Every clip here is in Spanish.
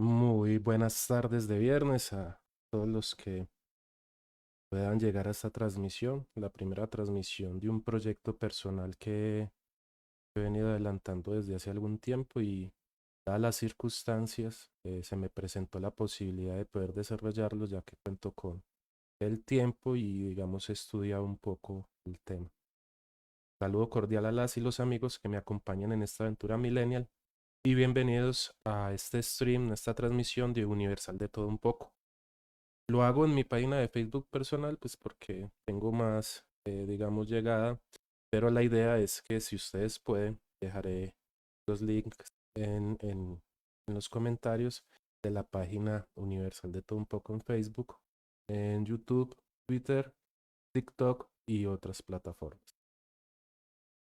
Muy buenas tardes de viernes a todos los que puedan llegar a esta transmisión, la primera transmisión de un proyecto personal que he venido adelantando desde hace algún tiempo y dadas las circunstancias, se me presentó la posibilidad de poder desarrollarlo ya que cuento con el tiempo y digamos he estudiado un poco el tema. Saludo cordial a las y los amigos que me acompañan en esta aventura millennial y bienvenidos a este stream, a esta transmisión de Universal de todo un poco. Lo hago en mi página de Facebook personal, pues porque tengo más, digamos, llegada, pero la idea es que si ustedes pueden, dejaré los links en los comentarios de la página Universal de todo un poco en Facebook, en YouTube, Twitter, TikTok y otras plataformas.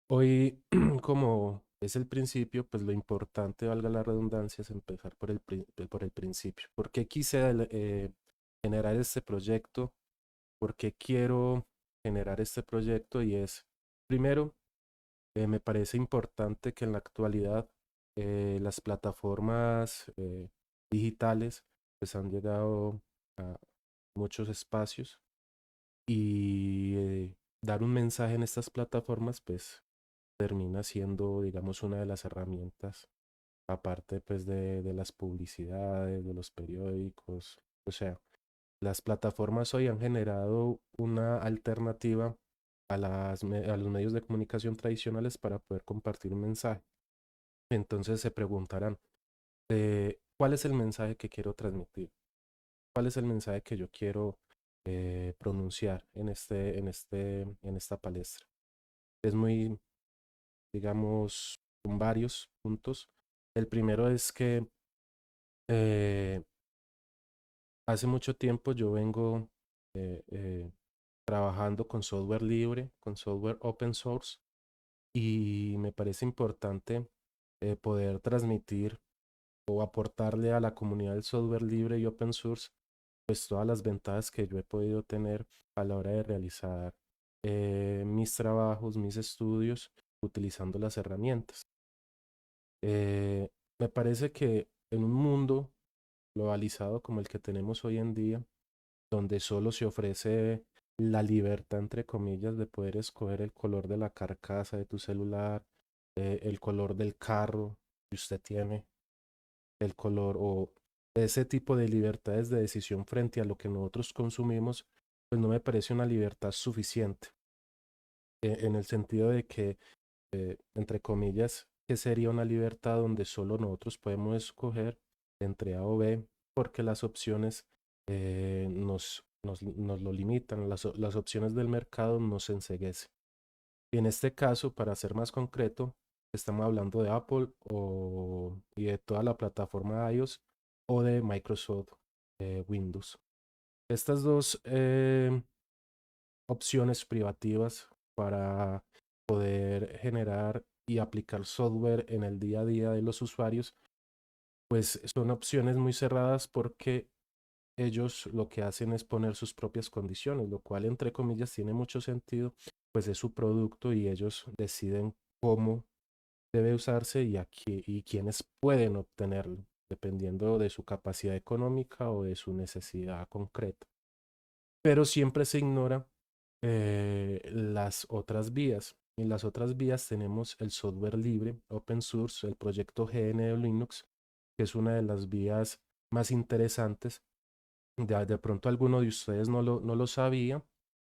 Hoy, como es el principio, pues lo importante, valga la redundancia, es empezar por el principio. ¿Por qué quise generar este proyecto? ¿Por qué quiero generar este proyecto? Y es, primero, me parece importante que en la actualidad las plataformas digitales pues han llegado a muchos espacios y dar un mensaje en estas plataformas pues termina siendo, digamos, una de las herramientas, aparte pues de las publicidades, de los periódicos, o sea, las plataformas hoy han generado una alternativa a los medios de comunicación tradicionales para poder compartir un mensaje. Entonces se preguntarán, ¿cuál es el mensaje que quiero transmitir? ¿Cuál es el mensaje que yo quiero pronunciar en esta palestra? Es muy, digamos, con varios puntos. El primero es que eh, hace mucho tiempo yo vengo eh, eh, trabajando con software libre, con software open source, y me parece importante poder transmitir o aportarle a la comunidad del software libre y open source pues todas las ventajas que yo he podido tener a la hora de realizar mis trabajos, mis estudios, utilizando las herramientas. Eh, Me parece que en un mundo globalizado como el que tenemos hoy en día, donde solo se ofrece la libertad, entre comillas, de poder escoger el color de la carcasa de tu celular, el color del carro que usted tiene, el color o ese tipo de libertades de decisión frente a lo que nosotros consumimos, pues no me parece una libertad suficiente, en el sentido de que, entre comillas, que sería una libertad donde solo nosotros podemos escoger entre A o B, porque las opciones nos lo limitan, las opciones del mercado nos enceguecen. Y en este caso, para ser más concreto, estamos hablando de Apple y de toda la plataforma iOS o de Microsoft Windows. Estas dos opciones privativas para poder generar y aplicar software en el día a día de los usuarios, pues son opciones muy cerradas porque ellos lo que hacen es poner sus propias condiciones, lo cual entre comillas tiene mucho sentido, pues es su producto y ellos deciden cómo debe usarse y quiénes pueden obtenerlo, dependiendo de su capacidad económica o de su necesidad concreta. Pero siempre se ignora las otras vías. En las otras vías tenemos el software libre, open source, el proyecto GN de Linux, que es una de las vías más interesantes. De pronto alguno de ustedes no lo sabía,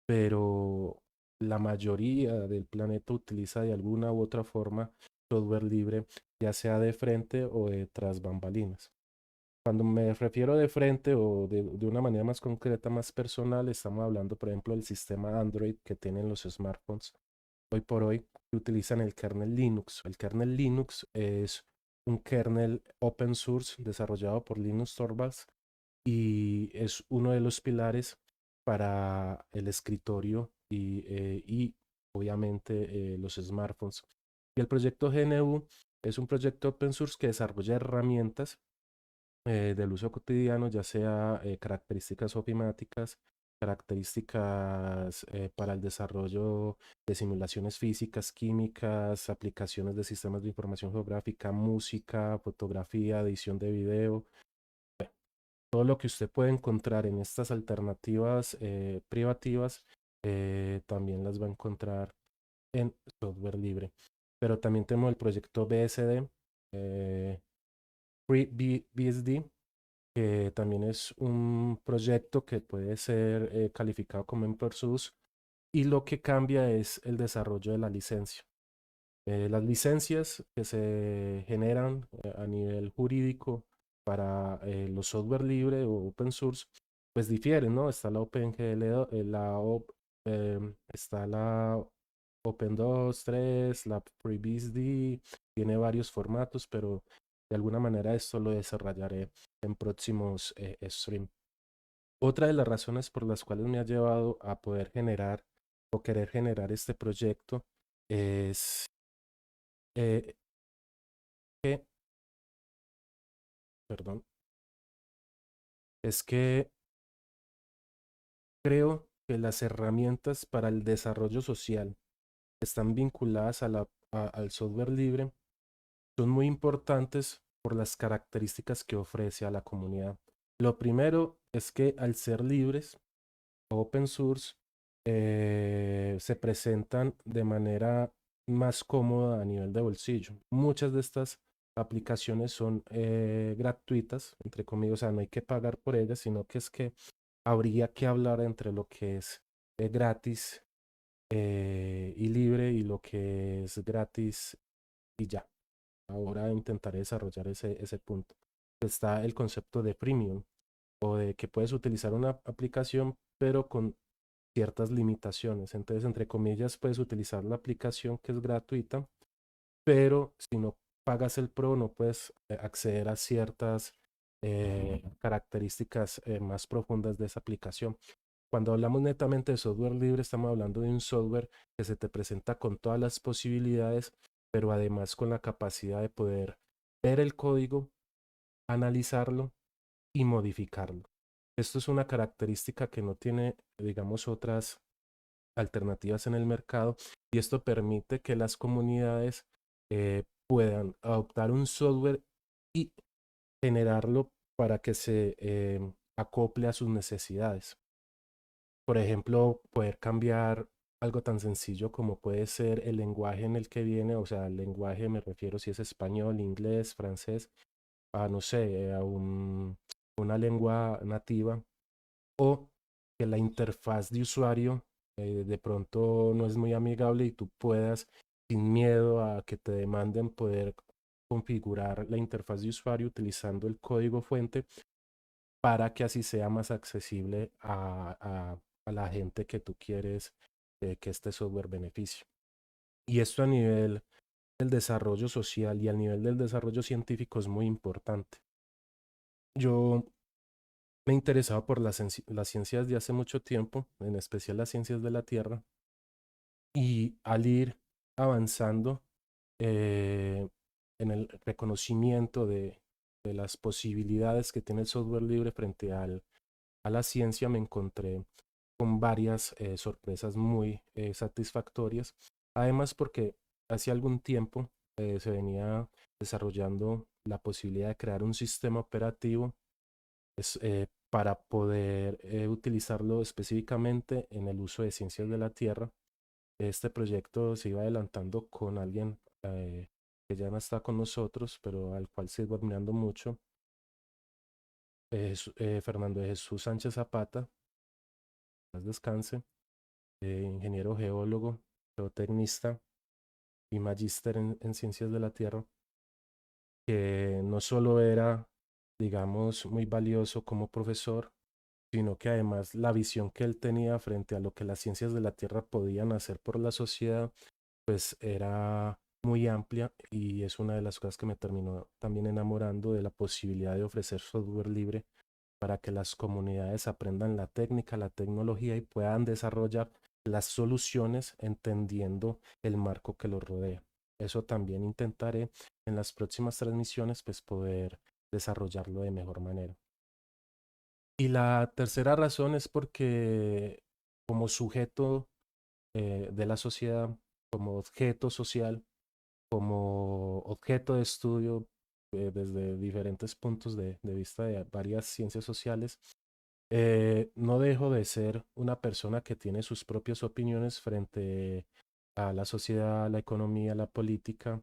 pero la mayoría del planeta utiliza de alguna u otra forma software libre, ya sea de frente o de tras bambalinas. Cuando me refiero de frente o de una manera más concreta, más personal, estamos hablando, por ejemplo, del sistema Android que tienen los smartphones hoy por hoy, que utilizan el kernel Linux. El kernel Linux es un kernel open source desarrollado por Linus Torvalds y es uno de los pilares para el escritorio y obviamente los smartphones. Y el proyecto GNU es un proyecto open source que desarrolla herramientas del uso cotidiano, ya sea características ofimáticas, características para el desarrollo de simulaciones físicas, químicas, aplicaciones de sistemas de información geográfica, música, fotografía, edición de video, todo lo que usted puede encontrar en estas alternativas privativas, también las va a encontrar en software libre. Pero también tenemos el proyecto BSD, FreeBSD, que también es un proyecto que puede ser calificado como open source, y lo que cambia es el desarrollo de la licencia. Las licencias que se generan a nivel jurídico para los software libre o open source, pues difieren, ¿no? Está la OpenGL, está la Open 2, 3, la FreeBSD, tiene varios formatos, pero de alguna manera esto lo desarrollaré en próximos stream. Otra de las razones por las cuales me ha llevado a poder generar o querer generar este proyecto es eh, que, perdón, es que creo que las herramientas para el desarrollo social que están vinculadas al software libre son muy importantes por las características que ofrece a la comunidad. Lo primero es que al ser libres, open source, se presentan de manera más cómoda a nivel de bolsillo. Muchas de estas aplicaciones son gratuitas, entre comillas, o sea, no hay que pagar por ellas, sino que es que habría que hablar entre lo que es gratis y libre y lo que es gratis y ya. Ahora intentaré desarrollar ese punto. Está el concepto de premium o de que puedes utilizar una aplicación pero con ciertas limitaciones. Entonces, entre comillas, puedes utilizar la aplicación que es gratuita, pero si no pagas el Pro no puedes acceder a ciertas características más profundas de esa aplicación. Cuando hablamos netamente de software libre, estamos hablando de un software que se te presenta con todas las posibilidades, pero además con la capacidad de poder ver el código, analizarlo y modificarlo. Esto es una característica que no tiene, digamos, otras alternativas en el mercado, y esto permite que las comunidades puedan adoptar un software y generarlo para que se acople a sus necesidades. Por ejemplo, poder cambiar algo tan sencillo como puede ser el lenguaje en el que viene, o sea, el lenguaje me refiero si es español, inglés, francés, a no sé, una lengua nativa, o que la interfaz de usuario de pronto no es muy amigable y tú puedas, sin miedo a que te demanden, poder configurar la interfaz de usuario utilizando el código fuente para que así sea más accesible a la gente que tú quieres que este software beneficie. Y esto a nivel del desarrollo social y a nivel del desarrollo científico es muy importante. Yo me he interesado por las ciencias de hace mucho tiempo, en especial las ciencias de la Tierra, y al ir avanzando en el reconocimiento de las posibilidades que tiene el software libre frente a la ciencia, me encontré con varias sorpresas muy satisfactorias. Además, porque hace algún tiempo se venía desarrollando la posibilidad de crear un sistema operativo para poder utilizarlo específicamente en el uso de ciencias de la Tierra. Este proyecto se iba adelantando con alguien que ya no está con nosotros, pero al cual sigo admirando mucho, Fernando de Jesús Sánchez Zapata, más descanse, ingeniero geólogo, geotecnista y magíster en ciencias de la Tierra, que no solo era, digamos, muy valioso como profesor, sino que además la visión que él tenía frente a lo que las ciencias de la Tierra podían hacer por la sociedad, pues era muy amplia, y es una de las cosas que me terminó también enamorando de la posibilidad de ofrecer software libre para que las comunidades aprendan la técnica, la tecnología y puedan desarrollar las soluciones entendiendo el marco que los rodea. Eso también intentaré en las próximas transmisiones, pues poder desarrollarlo de mejor manera. Y la tercera razón es porque como sujeto de la sociedad, como objeto social, como objeto de estudio, desde diferentes puntos de vista de varias ciencias sociales, no dejo de ser una persona que tiene sus propias opiniones frente a la sociedad, la economía, la política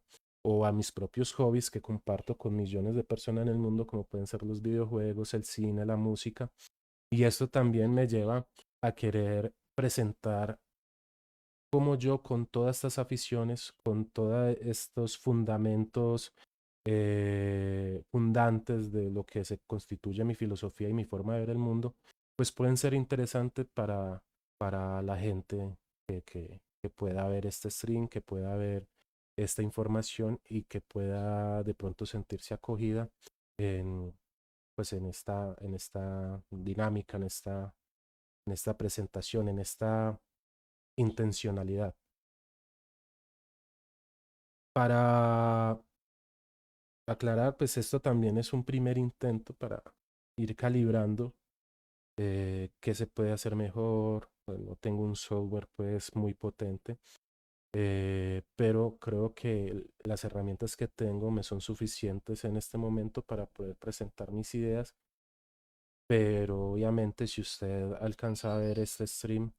o a mis propios hobbies que comparto con millones de personas en el mundo, como pueden ser los videojuegos, el cine, la música. Y esto también me lleva a querer presentar como yo con todas estas aficiones, con todos estos fundamentos fundantes de lo que se constituye mi filosofía y mi forma de ver el mundo, pues pueden ser interesantes para la gente que pueda ver este stream, que pueda ver esta información y que pueda de pronto sentirse acogida en, pues en esta dinámica, en esta presentación, en esta intencionalidad. Para aclarar, pues esto también es un primer intento para ir calibrando qué se puede hacer mejor. Bueno, tengo un software pues muy potente, pero creo que las herramientas que tengo me son suficientes en este momento para poder presentar mis ideas. Pero obviamente si usted alcanza a ver este stream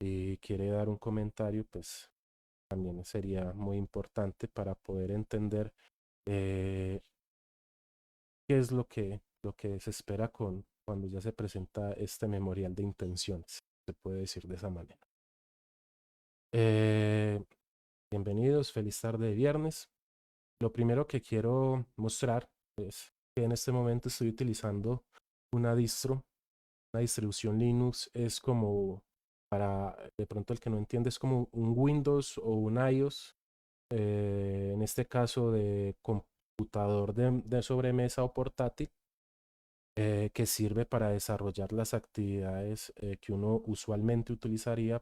y quiere dar un comentario, pues también sería muy importante para poder entender eh, qué es lo que se espera cuando ya se presenta este memorial de intenciones, se puede decir de esa manera. Eh, Bienvenidos, feliz tarde de viernes. Lo primero que quiero mostrar es que en este momento estoy utilizando una una distribución Linux. Es como, para de pronto el que no entiende, es como un Windows o un iOS, en este caso de computador de sobremesa o portátil, que sirve para desarrollar las actividades que uno usualmente utilizaría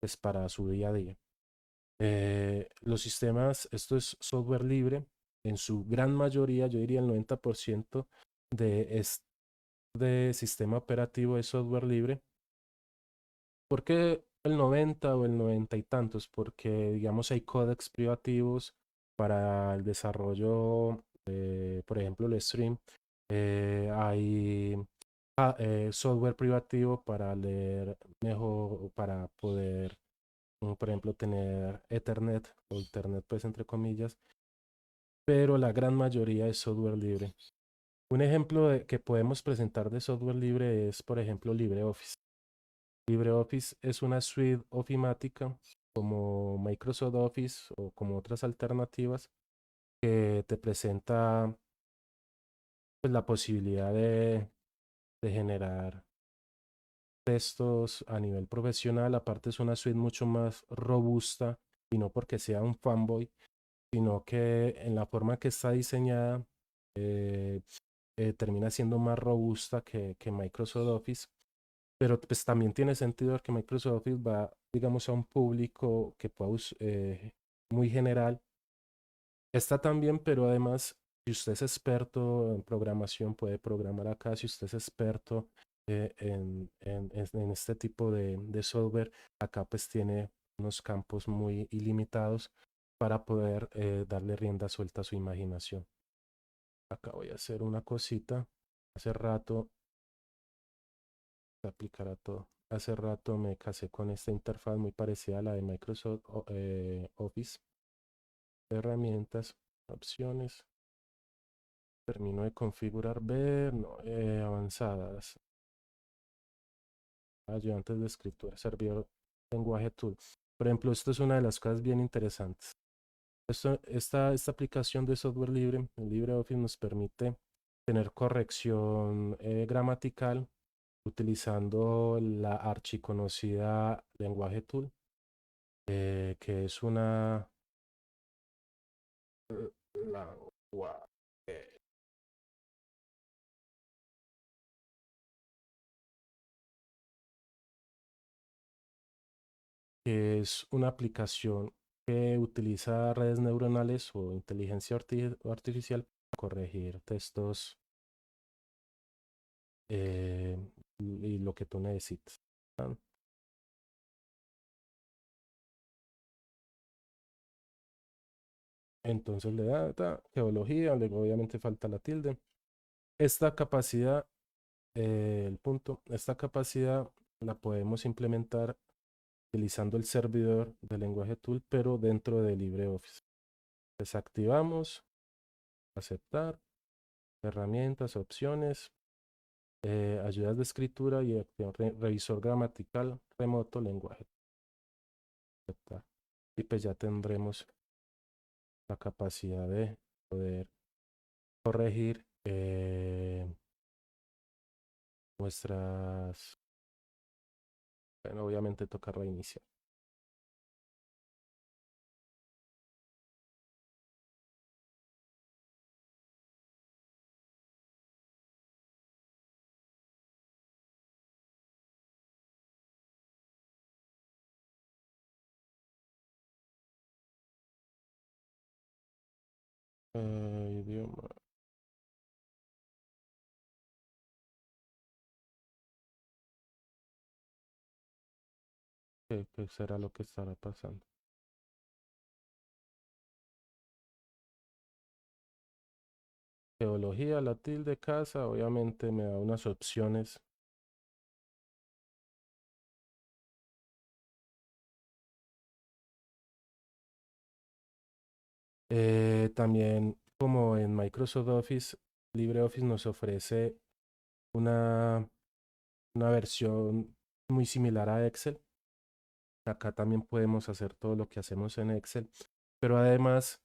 pues, para su día a día. Los sistemas, esto es software libre, en su gran mayoría, yo diría el 90% de este sistema operativo es software libre. ¿Por qué el 90 o el 90 y tantos? Porque, digamos, hay códecs privativos para el desarrollo, por ejemplo, el stream. Hay software privativo para leer mejor, para poder, por ejemplo, tener Ethernet o Internet, pues, entre comillas. Pero la gran mayoría es software libre. Un ejemplo que podemos presentar de software libre es, por ejemplo, LibreOffice. LibreOffice es una suite ofimática como Microsoft Office o como otras alternativas que te presenta pues, la posibilidad de generar textos a nivel profesional. Aparte es una suite mucho más robusta y no porque sea un fanboy, sino que en la forma que está diseñada eh, termina siendo más robusta que Microsoft Office. Pero pues también tiene sentido que Microsoft Office va, digamos, a un público que pueda muy general. Está también, pero además, si usted es experto en programación, puede programar acá. Si usted es experto en este tipo de software, acá pues tiene unos campos muy ilimitados para poder darle rienda suelta a su imaginación. Acá voy a hacer una cosita. Hace rato se aplicará todo. Hace rato me casé con esta interfaz muy parecida a la de Microsoft Office. Herramientas, opciones. Termino de configurar, ver, no, avanzadas. Ayudantes de escritura, servidor, lenguaje tool. Por ejemplo, esto es una de las cosas bien interesantes. Esta aplicación de software libre, el LibreOffice, nos permite tener corrección gramatical utilizando la archiconocida lenguaje tool, que es una que es una aplicación que utiliza redes neuronales o inteligencia artificial para corregir textos eh, y lo que tú necesites. ¿No? Entonces le da geología, luego obviamente falta la tilde. Esta capacidad, el punto, esta capacidad la podemos implementar utilizando el servidor del lenguaje tool, pero dentro de LibreOffice. Desactivamos, aceptar, herramientas, opciones, ayudas de escritura y revisor gramatical remoto, lenguaje. Aceptar. Y pues ya tendremos la capacidad de poder corregir nuestras... Bueno, obviamente toca reiniciar. Idioma. ¿Qué será lo que estará pasando? Geología, la tilde, casa, obviamente me da unas opciones. También, como en Microsoft Office, LibreOffice nos ofrece una, una versión muy similar a Excel. Acá también podemos hacer todo lo que hacemos en Excel, pero además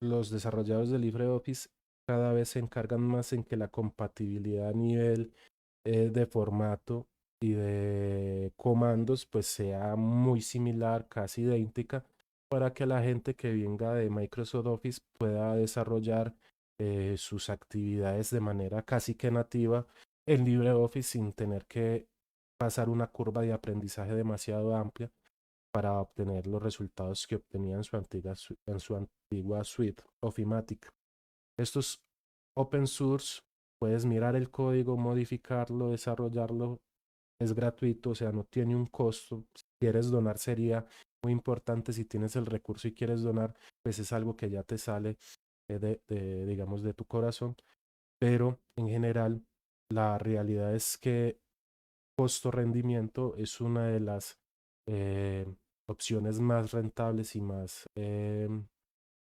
los desarrolladores de LibreOffice cada vez se encargan más en que la compatibilidad a nivel de formato y de comandos pues sea muy similar, casi idéntica, para que la gente que venga de Microsoft Office pueda desarrollar sus actividades de manera casi que nativa en LibreOffice sin tener que pasar una curva de aprendizaje demasiado amplia para obtener los resultados que obtenía en su antigua suite Ofimatic. Estos open source, puedes mirar el código, modificarlo, desarrollarlo, es gratuito, o sea, no tiene un costo. Si quieres donar sería muy importante, si tienes el recurso y quieres donar, pues es algo que ya te sale digamos, de tu corazón, pero en general la realidad es que costo-rendimiento es una de las eh, opciones más rentables y más,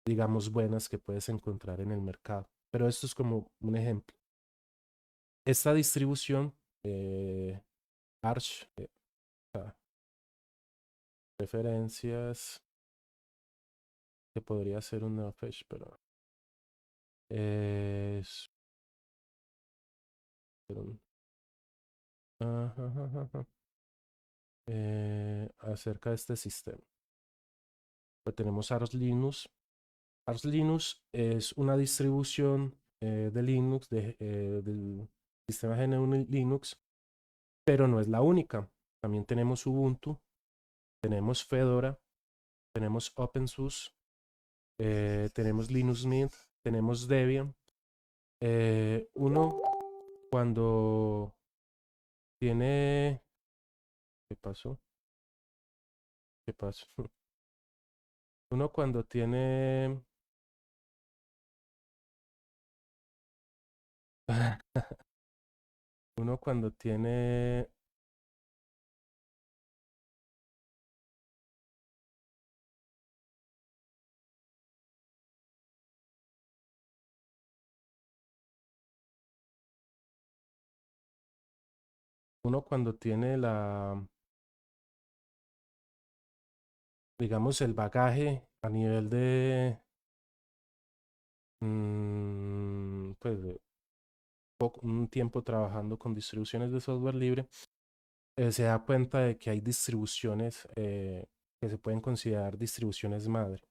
digamos, buenas que puedes encontrar en el mercado. Pero esto es como un ejemplo. Esta distribución, Arch, preferencias, que podría ser un Neofetch, pero es un, acerca de este sistema. Pues tenemos Arch Linux. Arch Linux es una distribución de Linux, del sistema GNU Linux, pero no es la única. También tenemos Ubuntu, tenemos Fedora, tenemos OpenSUSE, tenemos Linux Mint, tenemos Debian. Uno cuando tiene... ¿Qué pasó? ¿Qué pasó? Uno cuando tiene... Uno cuando tiene... Uno cuando tiene la... digamos, el bagaje a nivel de... pues un tiempo trabajando con distribuciones de software libre, se da cuenta de que hay distribuciones que se pueden considerar distribuciones madre.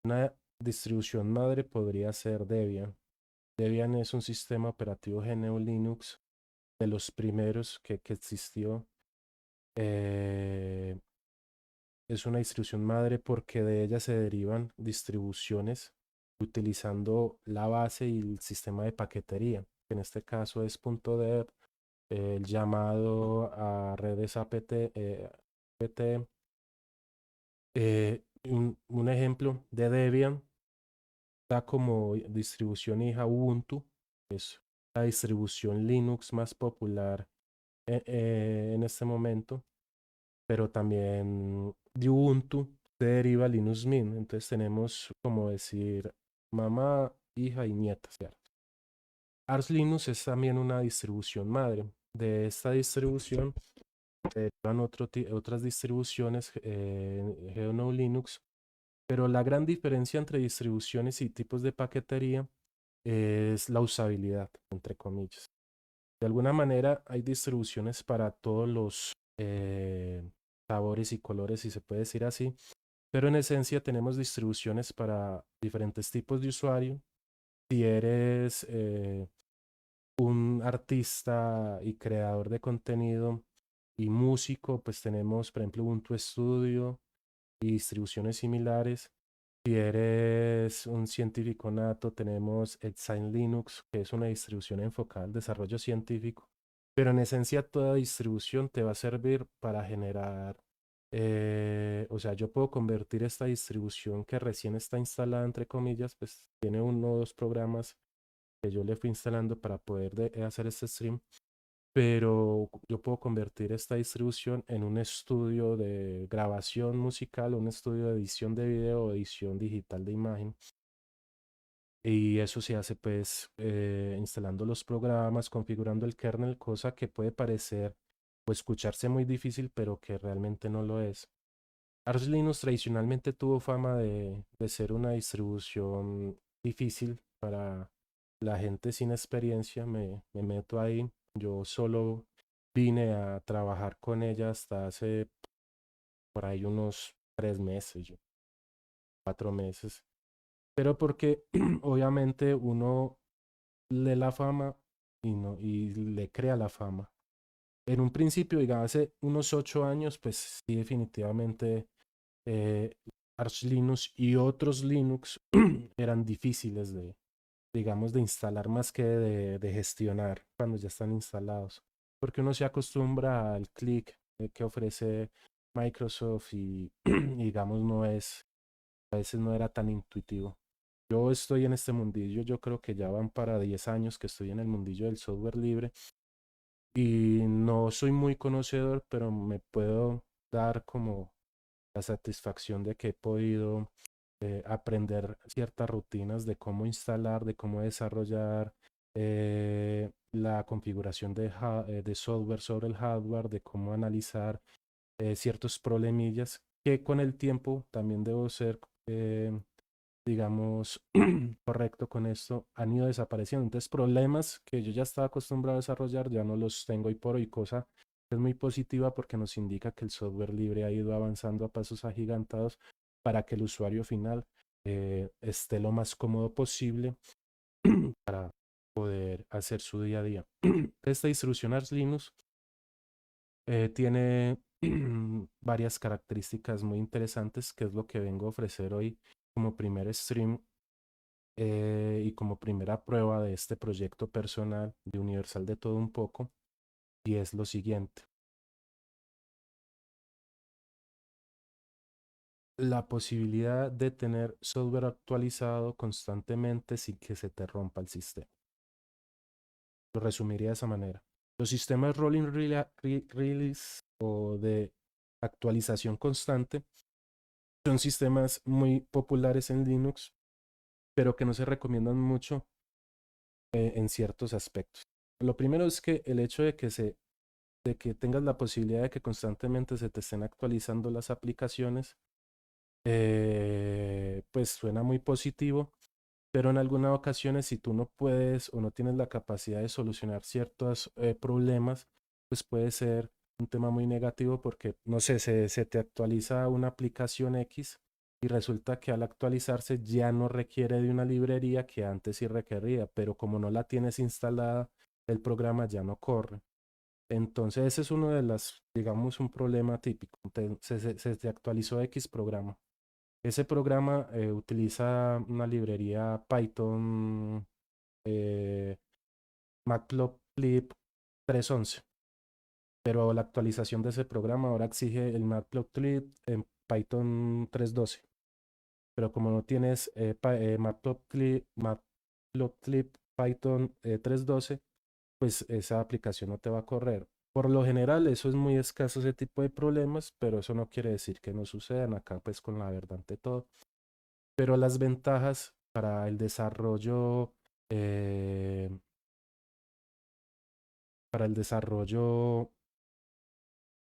Una distribución madre podría ser Debian. Debian es un sistema operativo GNU Linux de los primeros que existió. Eh, es una distribución madre porque de ella se derivan distribuciones utilizando la base y el sistema de paquetería, que en este caso es .deb, el llamado a redes apt, Un ejemplo de Debian da como distribución hija Ubuntu, que es la distribución Linux más popular en este momento, pero también de Ubuntu se deriva Linux Mint. Entonces tenemos como decir mamá, hija y nieta, ¿cierto? Ars Linux es también una distribución madre. De esta distribución se derivan otras distribuciones, GNU Linux, pero la gran diferencia entre distribuciones y tipos de paquetería es la usabilidad, entre comillas. De alguna manera hay distribuciones para todos los sabores y colores, si se puede decir así, pero en esencia tenemos distribuciones para diferentes tipos de usuario. Si eres un artista y creador de contenido y músico, pues tenemos, por ejemplo, Ubuntu Studio y distribuciones similares. Si eres un científico nato, tenemos Exile Linux, que es una distribución enfocada al desarrollo científico. Pero en esencia toda distribución te va a servir para generar, o sea, yo puedo convertir esta distribución que recién está instalada, entre comillas, pues tiene uno o dos programas que yo le fui instalando para poder hacer este stream, pero yo puedo convertir esta distribución en un estudio de grabación musical, un estudio de edición de video o edición digital de imagen. Y eso se hace pues instalando los programas, configurando el kernel, cosa que puede parecer o escucharse muy difícil, pero que realmente no lo es. Arch Linux tradicionalmente tuvo fama de ser una distribución difícil para la gente sin experiencia. Me meto ahí. Yo solo vine a trabajar con ella hasta hace por ahí unos 3 meses, 4 meses. Pero porque obviamente uno lee la fama y, no, y le crea la fama. En un principio, digamos, hace unos 8 años, pues sí, definitivamente eh, Arch Linux y otros Linux eran difíciles de, digamos, de instalar más que de gestionar cuando ya están instalados. Porque uno se acostumbra al clic que ofrece Microsoft y, digamos, a veces no era tan intuitivo. Yo estoy en este mundillo, yo creo que ya van para 10 años que estoy en el mundillo del software libre y no soy muy conocedor, pero me puedo dar como la satisfacción de que he podido aprender ciertas rutinas de cómo instalar, de cómo desarrollar la configuración de software sobre el hardware, de cómo analizar ciertos problemillas que con el tiempo también debo ser, digamos, correcto con esto, han ido desapareciendo. Entonces, problemas que yo ya estaba acostumbrado a desarrollar ya no los tengo hoy por hoy, cosa que es muy positiva porque nos indica que el software libre ha ido avanzando a pasos agigantados para que el usuario final esté lo más cómodo posible para poder hacer su día a día. Esta distribución Arch Linux tiene varias características muy interesantes, que es lo que vengo a ofrecer hoy como primer stream y como primera prueba de este proyecto personal de Universal de todo un poco, y es lo siguiente. La posibilidad de tener software actualizado constantemente sin que se te rompa el sistema. Lo resumiría de esa manera. Los sistemas rolling release o de actualización constante son sistemas muy populares en Linux, pero que no se recomiendan mucho en ciertos aspectos. Lo primero es que el hecho de que tengas la posibilidad de que constantemente se te estén actualizando las aplicaciones, pues suena muy positivo, pero en algunas ocasiones si tú no puedes o no tienes la capacidad de solucionar ciertos problemas, pues puede ser un tema muy negativo porque, no sé, se te actualiza una aplicación X y resulta que al actualizarse ya no requiere de una librería que antes sí requería, pero como no la tienes instalada, el programa ya no corre. Entonces ese es uno de las, digamos, un problema típico. Se te actualizó X programa. Ese programa utiliza una librería Python eh, Matplotlib 3.11, pero la actualización de ese programa ahora exige el Matplotlib Python 3.12. Pero como no tienes Matplotlib Python 3.12, pues esa aplicación no te va a correr. Por lo general, eso es muy escaso ese tipo de problemas, pero eso no quiere decir que no sucedan acá, pues con la verdad ante todo. Pero las ventajas para el desarrollo, eh, para el desarrollo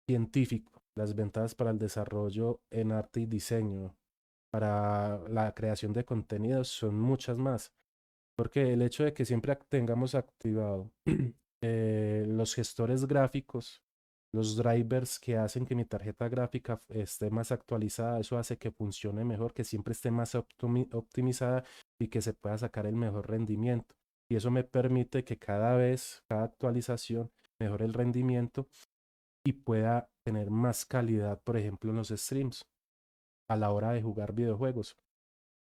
científico, las ventajas para el desarrollo en arte y diseño, para la creación de contenidos son muchas más. Porque el hecho de que siempre tengamos activado los gestores gráficos, los drivers que hacen que mi tarjeta gráfica esté más actualizada, eso hace que funcione mejor, que siempre esté más optimizada y que se pueda sacar el mejor rendimiento. Y eso me permite que cada vez, cada actualización, mejore el rendimiento y pueda tener más calidad, por ejemplo, en los streams a la hora de jugar videojuegos.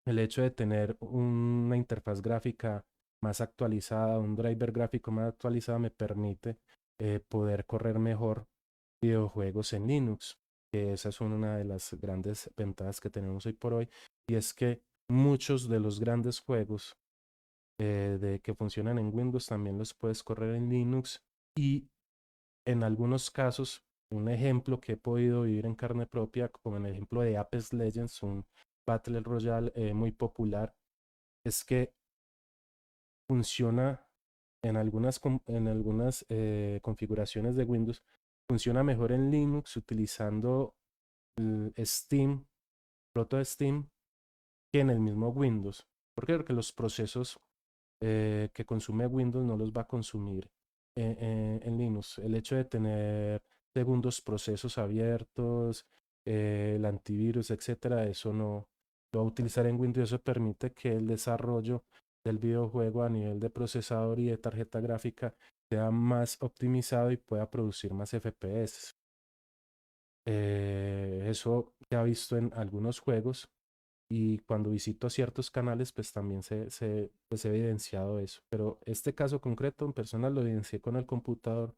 El hecho de tener una interfaz gráfica más actualizada, un driver gráfico más actualizado, me permite poder correr mejor videojuegos en Linux. Que esa es una de las grandes ventajas que tenemos hoy por hoy. Y es que muchos de los grandes juegos que funcionan en Windows también los puedes correr en Linux. Y en algunos casos, un ejemplo que he podido vivir en carne propia, como en el ejemplo de Apex Legends, un Battle Royale muy popular, es que funciona en algunas configuraciones de Windows, funciona mejor en Linux utilizando Steam, proto Steam, que en el mismo Windows. ¿Por qué? Porque los procesos que consume Windows no los va a consumir en Linux. El hecho de tener segundos procesos abiertos, el antivirus, etcétera, eso no lo va a utilizar en Windows. Eso permite que el desarrollo del videojuego a nivel de procesador y de tarjeta gráfica sea más optimizado y pueda producir más FPS. Eso se ha visto en algunos juegos y cuando visito ciertos canales, pues también pues, he evidenciado eso. Pero este caso concreto en persona lo evidencié con el computador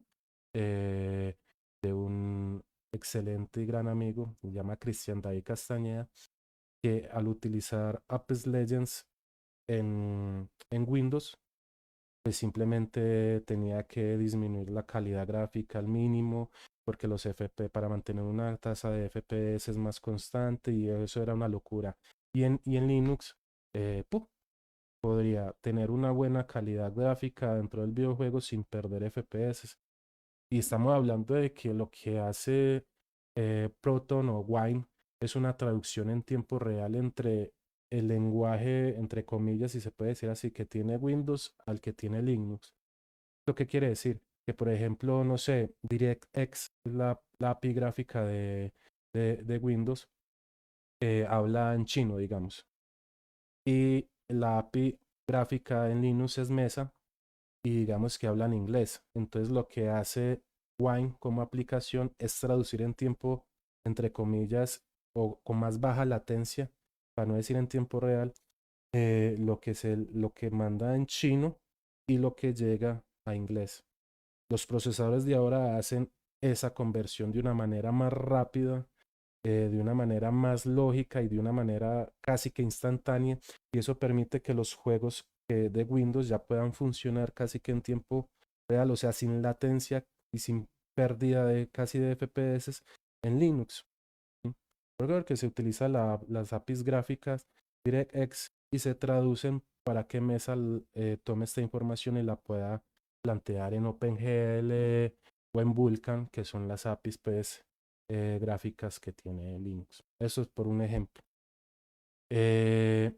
eh, de un excelente y gran amigo, se llama Cristian David Castañeda, que al utilizar Apex Legends en Windows, pues simplemente tenía que disminuir la calidad gráfica al mínimo, porque los FP para mantener una tasa de FPS es más constante y eso era una locura. Y en Linux podría tener una buena calidad gráfica dentro del videojuego sin perder FPS. Y estamos hablando de que lo que hace Proton o Wine es una traducción en tiempo real entre el lenguaje, entre comillas, si se puede decir así, que tiene Windows al que tiene Linux. ¿Lo que quiere decir? Que, por ejemplo, no sé, DirectX, la API gráfica de Windows, habla en chino, digamos. Y la API gráfica en Linux es Mesa y digamos que habla en inglés. Entonces lo que hace Wine como aplicación es traducir en tiempo, entre comillas, o con más baja latencia, para no decir en tiempo real, lo que manda en chino y lo que llega a inglés. Los procesadores de ahora hacen esa conversión de una manera más rápida, de una manera más lógica y de una manera casi que instantánea, y eso permite que los juegos de Windows ya puedan funcionar casi que en tiempo real, o sea, sin latencia y sin pérdida de casi de FPS en Linux. ¿Sí? Porque se utiliza las APIs gráficas DirectX y se traducen para que Mesa tome esta información y la pueda plantear en OpenGL o en Vulkan, que son las APIs pues, gráficas que tiene Linux. Eso es por un ejemplo. Eh,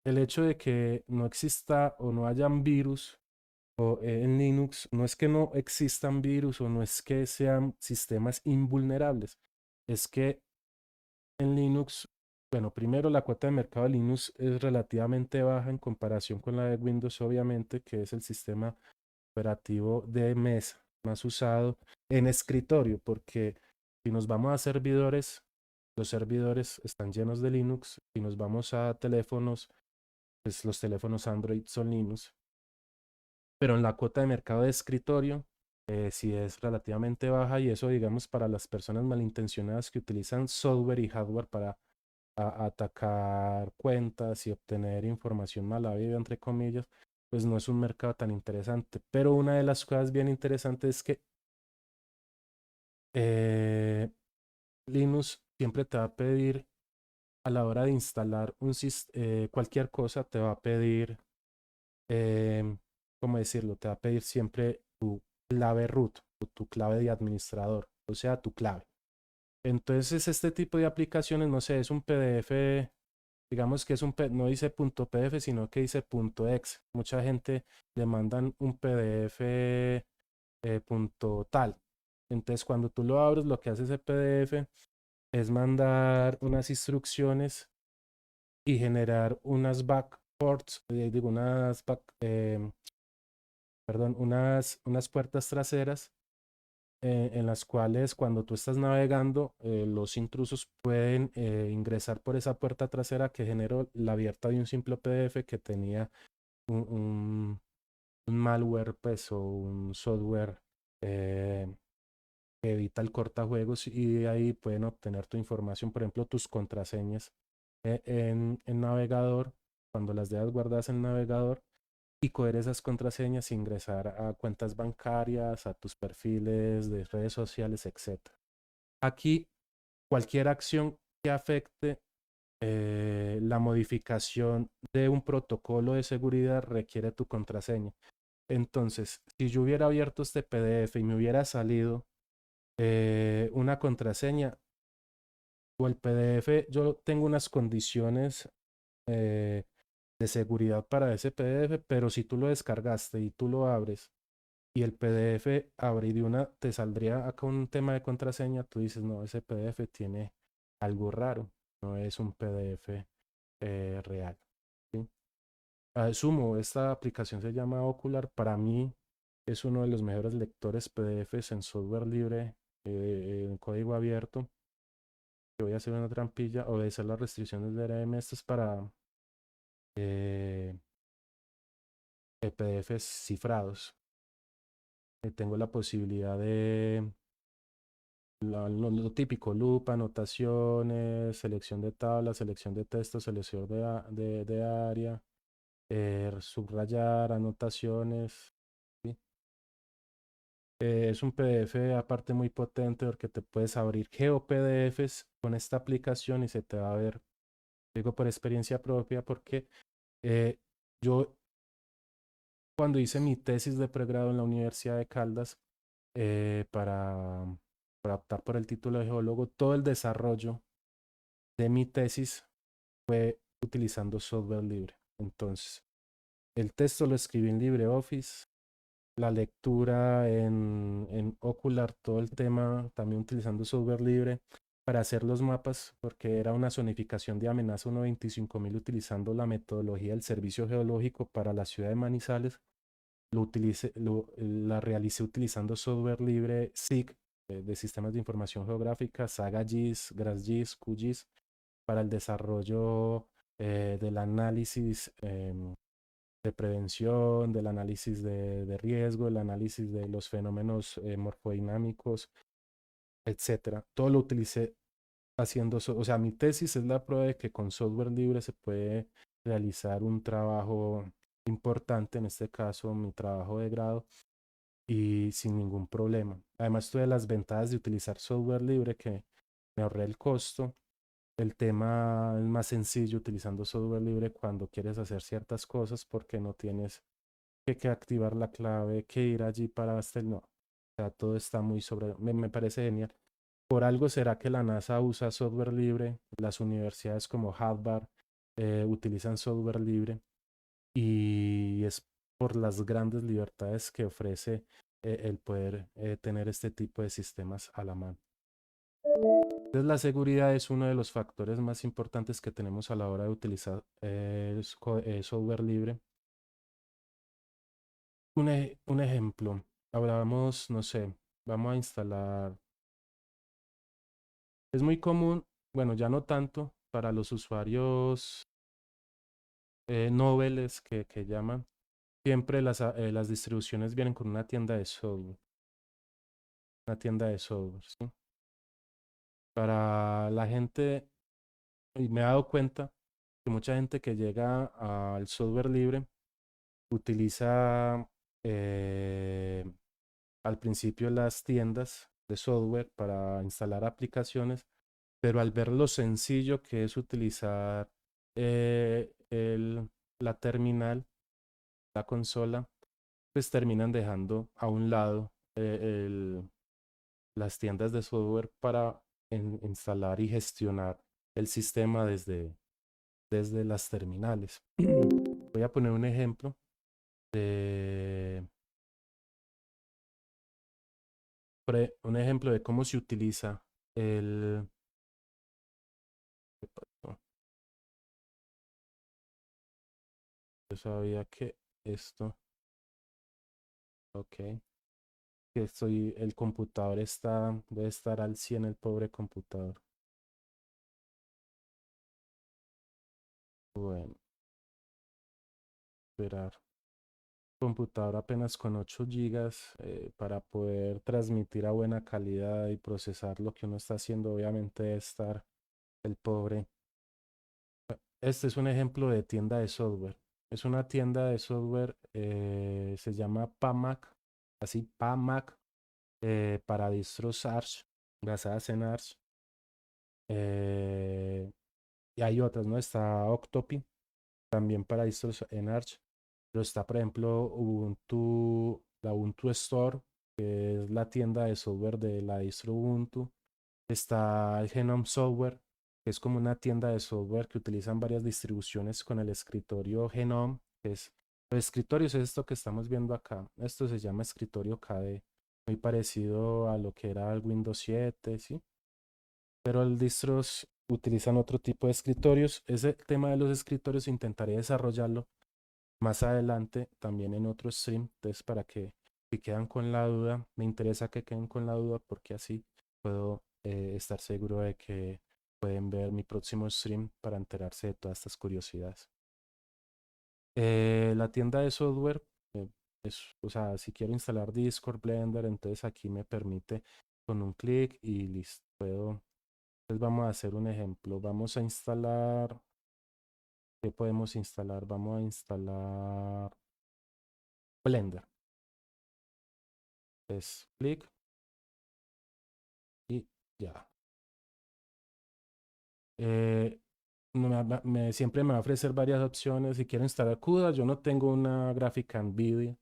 el hecho de que no exista o no hayan virus en Linux no es que no existan virus o no es que sean sistemas invulnerables, es que en Linux, bueno, primero la cuota de mercado de Linux es relativamente baja en comparación con la de Windows, obviamente, que es el sistema operativo de mesa más usado en escritorio, porque si nos vamos a servidores, los servidores están llenos de Linux. Si nos vamos a teléfonos, pues los teléfonos Android son Linux. Pero en la cuota de mercado de escritorio, si es relativamente baja, y eso, digamos, para las personas malintencionadas que utilizan software y hardware para atacar cuentas y obtener información mala vida, entre comillas, pues no es un mercado tan interesante. Pero una de las cosas bien interesantes es que eh, Linux siempre te va a pedir, a la hora de instalar cualquier cosa, te va a pedir, ¿cómo decirlo? Te va a pedir siempre tu clave root o tu clave de administrador, o sea, tu clave. Entonces, este tipo de aplicaciones, no sé, es un PDF, digamos que no dice .pdf, sino que dice .exe. Mucha gente le mandan un PDF tal. Entonces, cuando tú lo abres, lo que hace ese PDF es mandar unas instrucciones y generar unas backports, digo, perdón, unas puertas traseras, en las cuales, cuando tú estás navegando, los intrusos pueden ingresar por esa puerta trasera que generó la abierta de un simple PDF que tenía un, un- un malware, pues, o un software eh, que evita el cortajuegos, y de ahí pueden obtener tu información, por ejemplo, tus contraseñas en navegador, cuando las dejas guardadas en navegador, y coger esas contraseñas e ingresar a cuentas bancarias, a tus perfiles de redes sociales, etc. Aquí, cualquier acción que afecte la modificación de un protocolo de seguridad requiere tu contraseña. Entonces, si yo hubiera abierto este PDF y me hubiera salido una contraseña o el PDF, yo tengo unas condiciones eh, de seguridad para ese PDF, pero si tú lo descargaste y tú lo abres y el PDF abre y de una te saldría acá un tema de contraseña, tú dices, no, ese PDF tiene algo raro, no es un PDF real. ¿Sí? Sumo, esta aplicación se llama Ocular. Para mí es uno de los mejores lectores PDFs en software libre, en código abierto. Yo voy a hacer una trampilla, obedecer las restricciones de DRM. Esto es para eh, PDFs cifrados. Tengo la posibilidad de lo típico: loop, anotaciones, selección de tablas, selección de texto, selección de área, subrayar, anotaciones. ¿Sí? Es un PDF aparte muy potente, porque te puedes abrir GeoPDFs con esta aplicación y se te va a ver, digo por experiencia propia, porque eh, yo, cuando hice mi tesis de pregrado en la Universidad de Caldas, para optar por el título de geólogo, todo el desarrollo de mi tesis fue utilizando software libre. Entonces, el texto lo escribí en LibreOffice, la lectura en Ocular, todo el tema también utilizando software libre para hacer los mapas, porque era una zonificación de amenaza 1.25.000 utilizando la metodología del Servicio Geológico para la ciudad de Manizales. La realicé utilizando software libre SIG, de sistemas de información geográfica, SagaGIS, GrassGIS, QGIS, para el desarrollo del análisis de prevención, del análisis de riesgo, el análisis de los fenómenos morfodinámicos, etcétera. Todo lo utilicé haciendo, o sea, mi tesis es la prueba de que con software libre se puede realizar un trabajo importante, en este caso mi trabajo de grado, y sin ningún problema. Además, tuve las ventajas de utilizar software libre, que me ahorré el costo. El tema es más sencillo utilizando software libre cuando quieres hacer ciertas cosas, porque no tienes que activar la clave, que ir allí para hasta el no. O sea, todo está muy me parece genial. Por algo será que la NASA usa software libre, las universidades como Harvard utilizan software libre, y es por las grandes libertades que ofrece el poder tener este tipo de sistemas a la mano. Entonces, la seguridad es uno de los factores más importantes que tenemos a la hora de utilizar software libre. Un ejemplo, hablamos, no sé, vamos a instalar, es muy común, bueno, ya no tanto para los usuarios noveles que llaman, siempre las distribuciones vienen con una tienda de software. una tienda de software, ¿sí? Para la gente, y me he dado cuenta que mucha gente que llega al software libre utiliza al principio las tiendas de software para instalar aplicaciones, pero al ver lo sencillo que es utilizar la terminal, la consola, pues terminan dejando a un lado las tiendas de software para instalar y gestionar el sistema desde las terminales. Voy a poner un ejemplo de, un ejemplo de cómo se utiliza el... oh, yo sabía que esto, ok, que el computador debe estar al 100 el pobre computador. Bueno, esperar. Computador apenas con 8 gigas para poder transmitir a buena calidad y procesar lo que uno está haciendo, obviamente debe estar el pobre. Este es un ejemplo de tienda de software. Es una tienda de software, se llama PAMAC, así PAMAC, para distros Arch, basadas en Arch. Eh, y hay otras, ¿no? Está Octopi, también para distros en Arch. Pero está, por ejemplo, la Ubuntu Store, que es la tienda de software de la distro Ubuntu. Está el Genome Software, que es como una tienda de software que utilizan varias distribuciones con el escritorio Genome, que es los escritorios, es esto que estamos viendo acá. Esto se llama escritorio KDE, muy parecido a lo que era el Windows 7, ¿sí? Pero el distros utilizan otro tipo de escritorios. Ese tema de los escritorios intentaré desarrollarlo más adelante también en otro stream. Entonces, para que si quedan con la duda, me interesa que queden con la duda porque así puedo estar seguro de que pueden ver mi próximo stream para enterarse de todas estas curiosidades. La tienda de software eh, o sea, si quiero instalar Discord, Blender, entonces aquí me permite con un clic y listo. Entonces vamos a hacer un ejemplo. Vamos a instalar, ¿qué podemos instalar? Vamos a instalar Blender. Es clic y ya. Eh, siempre me va a ofrecer varias opciones. Si quiero instalar CUDA, yo no tengo una gráfica NVIDIA.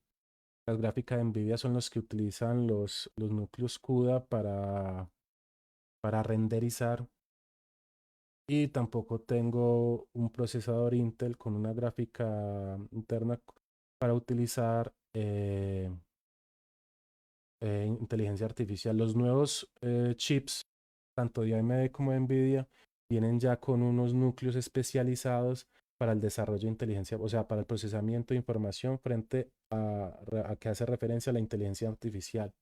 Las gráficas de NVIDIA son los que utilizan los núcleos CUDA para renderizar. Y tampoco tengo un procesador Intel con una gráfica interna para utilizar inteligencia artificial. Los nuevos chips, tanto de AMD como de NVIDIA, vienen ya con unos núcleos especializados para el desarrollo de inteligencia, o sea, para el procesamiento de información frente a que hace referencia a la inteligencia artificial.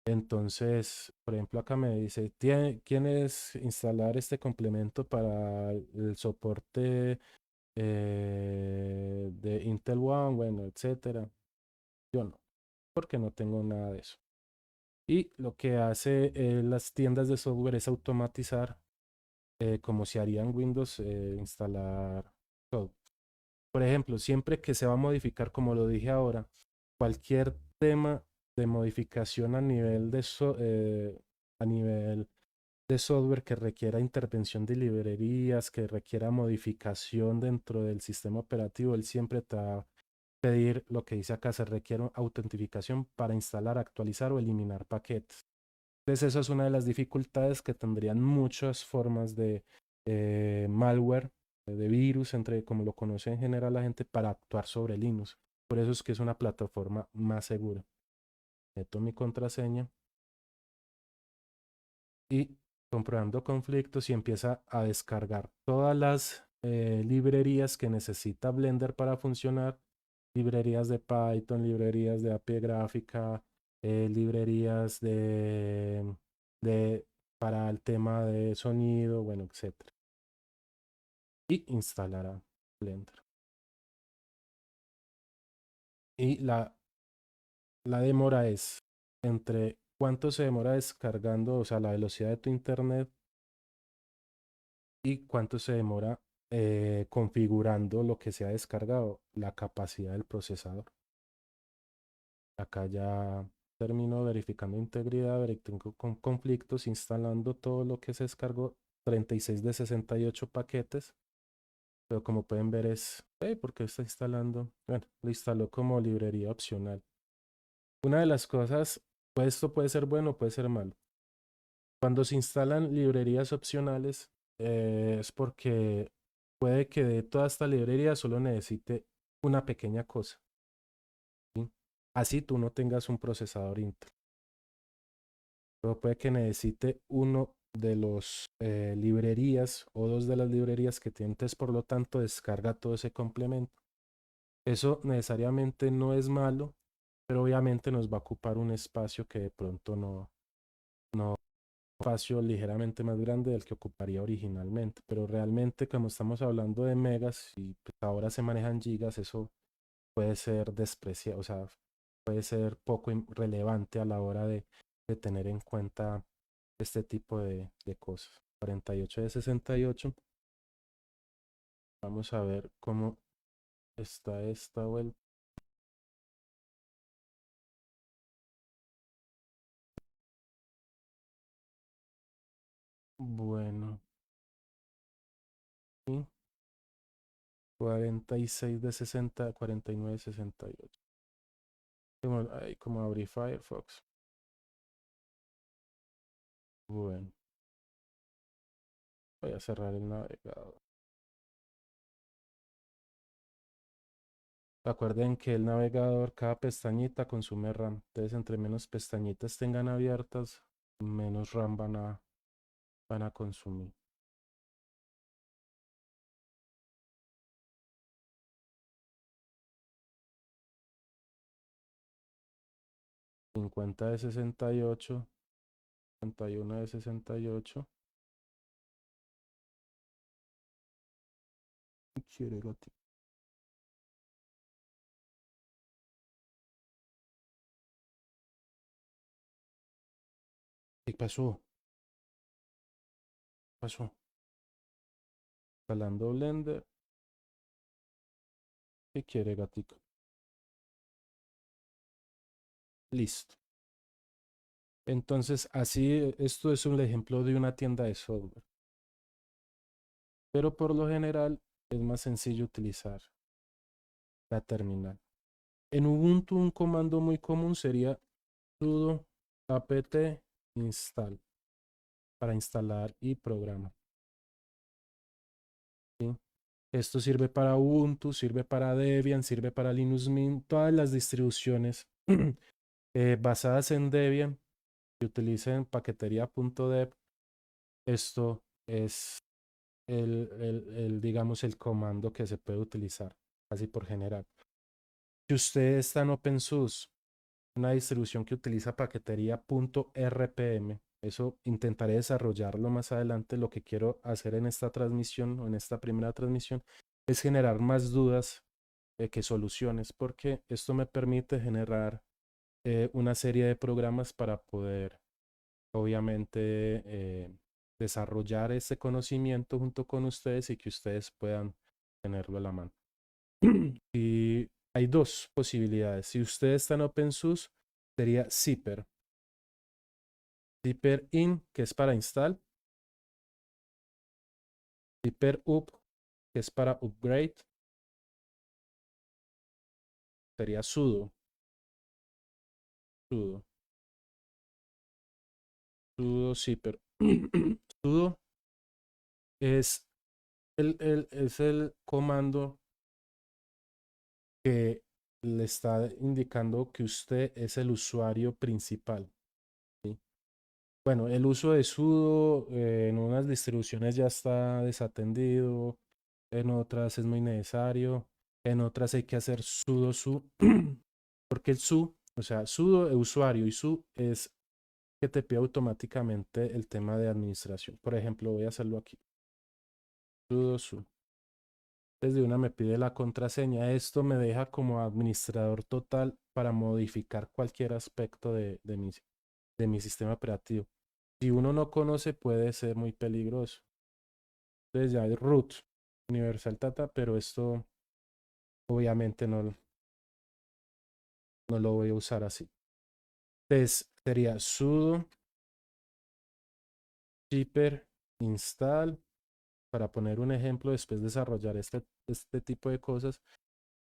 Entonces, por ejemplo, acá me dice, ¿quieres instalar este complemento para el soporte de Intel One, bueno, etcétera? Yo no, porque no tengo nada de eso. Y lo que hace las tiendas de software es automatizar, como se haría en Windows, instalar todo. Por ejemplo, siempre que se va a modificar, como lo dije ahora, cualquier tema de modificación a nivel de software que requiera intervención de librerías, que requiera modificación dentro del sistema operativo, él siempre te va a pedir lo que dice acá, se requiere autentificación para instalar, actualizar o eliminar paquetes. Entonces, eso es una de las dificultades que tendrían muchas formas de malware, de virus, entre como lo conoce en general la gente, para actuar sobre Linux. Por eso es que es una plataforma más segura. Meto mi contraseña y comprobando conflictos y empieza a descargar todas las librerías que necesita Blender para funcionar. Librerías de Python, librerías de API gráfica, librerías de, para el tema de sonido, bueno, etcétera. Y instalará Blender. Y la demora es entre cuánto se demora descargando, o sea, la velocidad de tu internet y cuánto se demora configurando lo que se ha descargado, la capacidad del procesador. Acá ya termino verificando integridad, verificando con conflictos, instalando todo lo que se descargó, 36 de 68 paquetes. Pero como pueden ver es, ¿por qué está instalando? Bueno, lo instaló como librería opcional. Una de las cosas, pues esto puede ser bueno o puede ser malo. Cuando se instalan librerías opcionales, es porque puede que de toda esta librería solo necesite una pequeña cosa, ¿sí? Así tú no tengas un procesador Intel. Pero puede que necesite uno de los librerías o dos de las librerías que tiene, entonces por lo tanto descarga todo ese complemento. Eso necesariamente no es malo, pero obviamente nos va a ocupar un espacio que de pronto no espacio ligeramente más grande del que ocuparía originalmente, pero realmente como estamos hablando de megas y pues ahora se manejan gigas, eso puede ser despreciado, o sea, puede ser poco relevante a la hora de tener en cuenta este tipo de cosas. 48 de 68. Vamos a ver cómo está esta vuelta. Bueno, y 46 de 60, 49 de 68. Como abrí Firefox. Bueno, voy a cerrar el navegador. Recuerden que el navegador, cada pestañita consume RAM. Entonces, entre menos pestañitas tengan abiertas, menos RAM van a consumir. 50 de 68, 51 de 68. Quiere gatito. ¿Qué pasó? ¿Qué pasó? Instalando Blender. ¿Qué quiere gatito? Listo. Entonces, así, esto es un ejemplo de una tienda de software. Pero por lo general es más sencillo utilizar la terminal. En Ubuntu un comando muy común sería sudo apt install para instalar y programa. ¿Sí? Esto sirve para Ubuntu, sirve para Debian, sirve para Linux Mint, todas las distribuciones basadas en Debian que utilicen paquetería.dev. Esto es digamos, el comando que se puede utilizar casi por general. Si usted está en OpenSUSE, una distribución que utiliza paquetería.rpm, eso intentaré desarrollarlo más adelante. Lo que quiero hacer en esta transmisión o en esta primera transmisión es generar más dudas que soluciones, porque esto me permite generar una serie de programas para poder, obviamente, desarrollar ese conocimiento junto con ustedes y que ustedes puedan tenerlo a la mano. Y hay dos posibilidades. Si usted está en OpenSUSE, sería Zipper. Zipper in, que es para install. Zipper up, que es para upgrade. Sería sudo. Sudo. Sudo zipper. Sudo es es el comando que le está indicando que usted es el usuario principal. ¿Sí? Bueno, el uso de sudo en unas distribuciones ya está desatendido, en otras es muy necesario, en otras hay que hacer sudo su, porque el su, o sea, sudo usuario y su es que te pide automáticamente el tema de administración. Por ejemplo, voy a hacerlo aquí. Sudo su. Desde una me pide la contraseña. Esto me deja como administrador total para modificar cualquier aspecto de mi de mi sistema operativo. Si uno no conoce, puede ser muy peligroso. Entonces ya hay root, universal data, pero esto obviamente no lo voy a usar así. Entonces sería sudo zipper install, para poner un ejemplo, después de desarrollar este tipo de cosas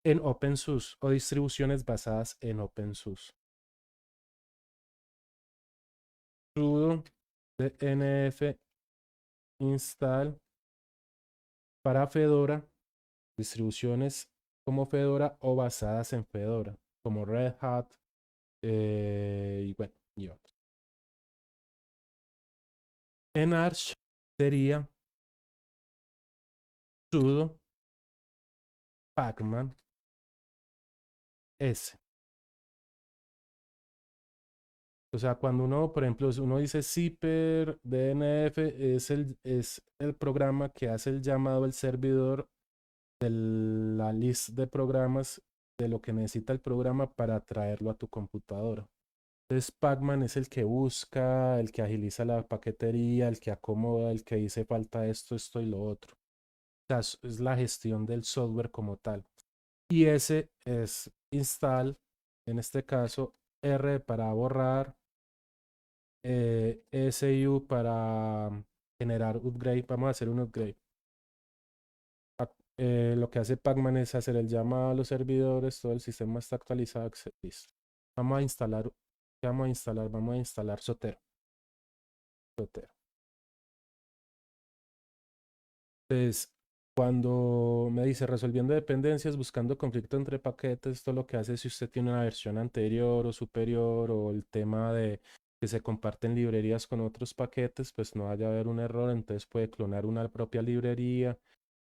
en OpenSUSE o distribuciones basadas en OpenSUSE. Sudo dnf install para Fedora, distribuciones como Fedora o basadas en Fedora, como Red Hat, y bueno, y otros. En Arch sería sudo pacman s. O sea, cuando uno, por ejemplo, uno dice zipper dnf, es el programa que hace el llamado al servidor de la lista de programas de lo que necesita el programa para traerlo a tu computadora. Entonces, Pacman es el que busca, el que agiliza la paquetería, el que acomoda, el que dice falta esto, esto y lo otro. O sea, es la gestión del software como tal. Y ese es install, en este caso, R para borrar, SU para generar upgrade. Vamos a hacer un upgrade. Lo que hace Pacman es hacer el llamado a los servidores, todo el sistema está actualizado, listo. Vamos a instalar, ¿qué vamos a instalar? Vamos a instalar Zotero. Entonces, cuando me dice resolviendo dependencias, buscando conflicto entre paquetes, esto lo que hace si usted tiene una versión anterior o superior o el tema de que se comparten librerías con otros paquetes, pues no vaya a haber un error, entonces puede clonar una propia librería